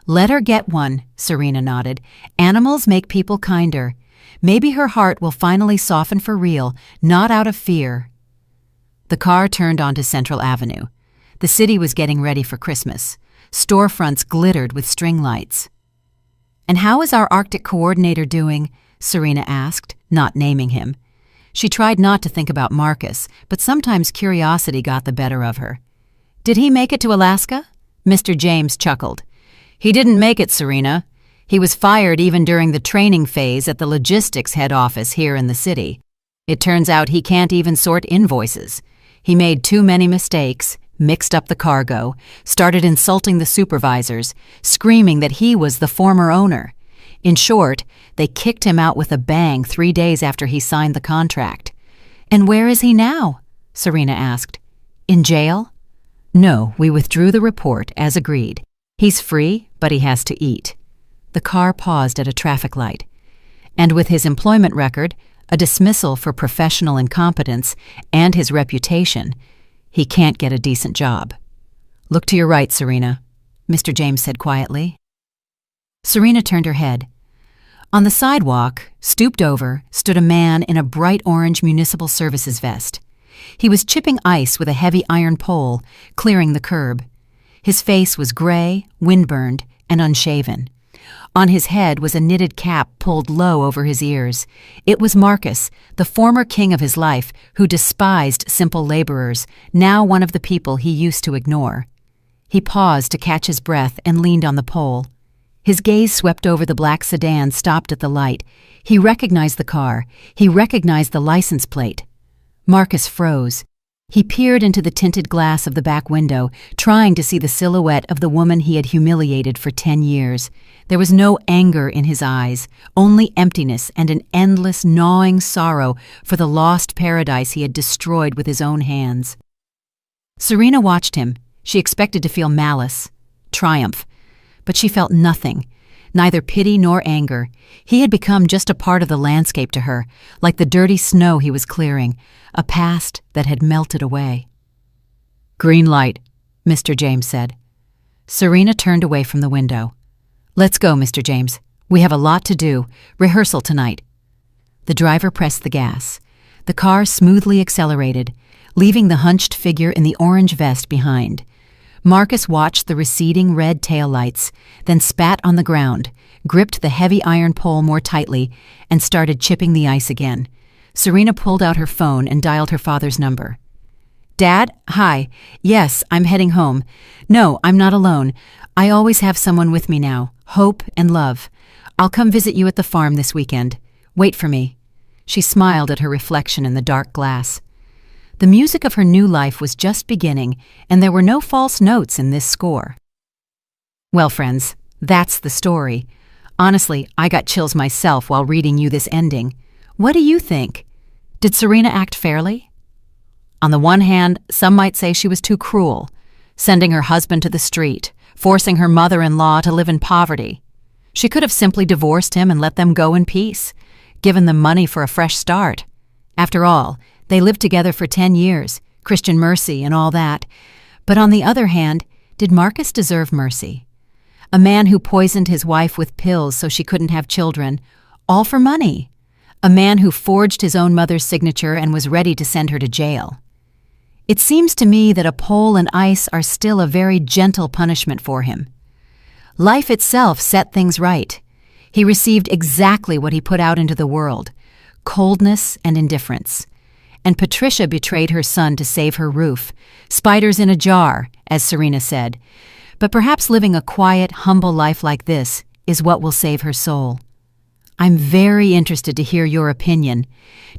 "Let her get one," Serena nodded. "Animals make people kinder. Maybe her heart will finally soften for real, not out of fear." The car turned onto Central Avenue. The city was getting ready for Christmas. Storefronts glittered with string lights. "And how is our Arctic coordinator doing?" Serena asked, not naming him. She tried not to think about Marcus, but sometimes curiosity got the better of her. "Did he make it to Alaska?" Mr. James chuckled. "He didn't make it, Serena. He was fired even during the training phase at the logistics head office here in the city. It turns out he can't even sort invoices. He made too many mistakes, mixed up the cargo, started insulting the supervisors, screaming that he was the former owner. In short, they kicked him out with a bang 3 days after he signed the contract." "And where is he now?" Serena asked. "In jail?" "No, we withdrew the report, as agreed. He's free, but he has to eat." The car paused at a traffic light. "And with his employment record, a dismissal for professional incompetence, and his reputation, he can't get a decent job." "Look to your right, Serena," Mr. James said quietly. Serena turned her head. On the sidewalk, stooped over, stood a man in a bright orange municipal services vest. He was chipping ice with a heavy iron pole, clearing the curb. His face was gray, windburned, and unshaven. On his head was a knitted cap pulled low over his ears. It was Marcus, the former king of his life, who despised simple laborers, now one of the people he used to ignore. He paused to catch his breath and leaned on the pole. His gaze swept over the black sedan stopped at the light. He recognized the car. He recognized the license plate. Marcus froze. He peered into the tinted glass of the back window, trying to see the silhouette of the woman he had humiliated for 10 years. There was no anger in his eyes, only emptiness and an endless, gnawing sorrow for the lost paradise he had destroyed with his own hands. Serena watched him. She expected to feel malice, triumph. But she felt nothing, neither pity nor anger. He had become just a part of the landscape to her, like the dirty snow he was clearing, a past that had melted away. "Green light," Mr. James said. Serena turned away from the window. "Let's go, Mr. James. We have a lot to do. Rehearsal tonight." The driver pressed the gas. The car smoothly accelerated, leaving the hunched figure in the orange vest behind. Marcus watched the receding red taillights, then spat on the ground, gripped the heavy iron pole more tightly, and started chipping the ice again. Serena pulled out her phone and dialed her father's number. "Dad, hi. Yes, I'm heading home. No, I'm not alone. I always have someone with me now, hope and love. I'll come visit you at the farm this weekend. Wait for me." She smiled at her reflection in the dark glass. The music of her new life was just beginning, and there were no false notes in this score. Well, friends, that's the story. Honestly, I got chills myself while reading you this ending. What do you think? Did Serena act fairly? On the one hand, some might say she was too cruel, sending her husband to the street, forcing her mother-in-law to live in poverty. She could have simply divorced him and let them go in peace, given them money for a fresh start. After all, they lived together for 10 years, Christian mercy and all that. But on the other hand, did Marcus deserve mercy? A man who poisoned his wife with pills so she couldn't have children, all for money. A man who forged his own mother's signature and was ready to send her to jail. It seems to me that a pole and ice are still a very gentle punishment for him. Life itself set things right. He received exactly what he put out into the world, coldness and indifference. And Patricia betrayed her son to save her roof. Spiders in a jar, as Serena said. But perhaps living a quiet, humble life like this is what will save her soul. I'm very interested to hear your opinion.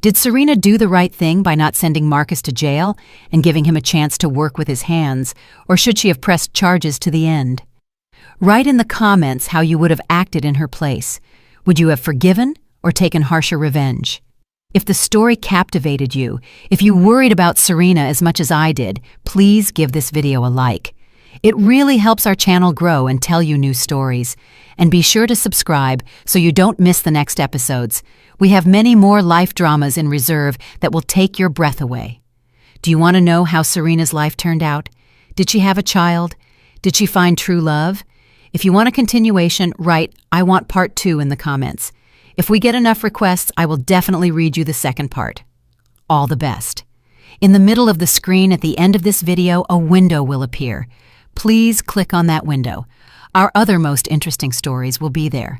Did Serena do the right thing by not sending Marcus to jail and giving him a chance to work with his hands, or should she have pressed charges to the end? Write in the comments how you would have acted in her place. Would you have forgiven or taken harsher revenge? If the story captivated you, if you worried about Serena as much as I did, please give this video a like. It really helps our channel grow and tell you new stories. And be sure to subscribe so you don't miss the next episodes. We have many more life dramas in reserve that will take your breath away. Do you want to know how Serena's life turned out? Did she have a child? Did she find true love? If you want a continuation, write, "I want part 2" in the comments. If we get enough requests, I will definitely read you the second part. All the best. In the middle of the screen at the end of this video, a window will appear. Please click on that window. Our other most interesting stories will be there.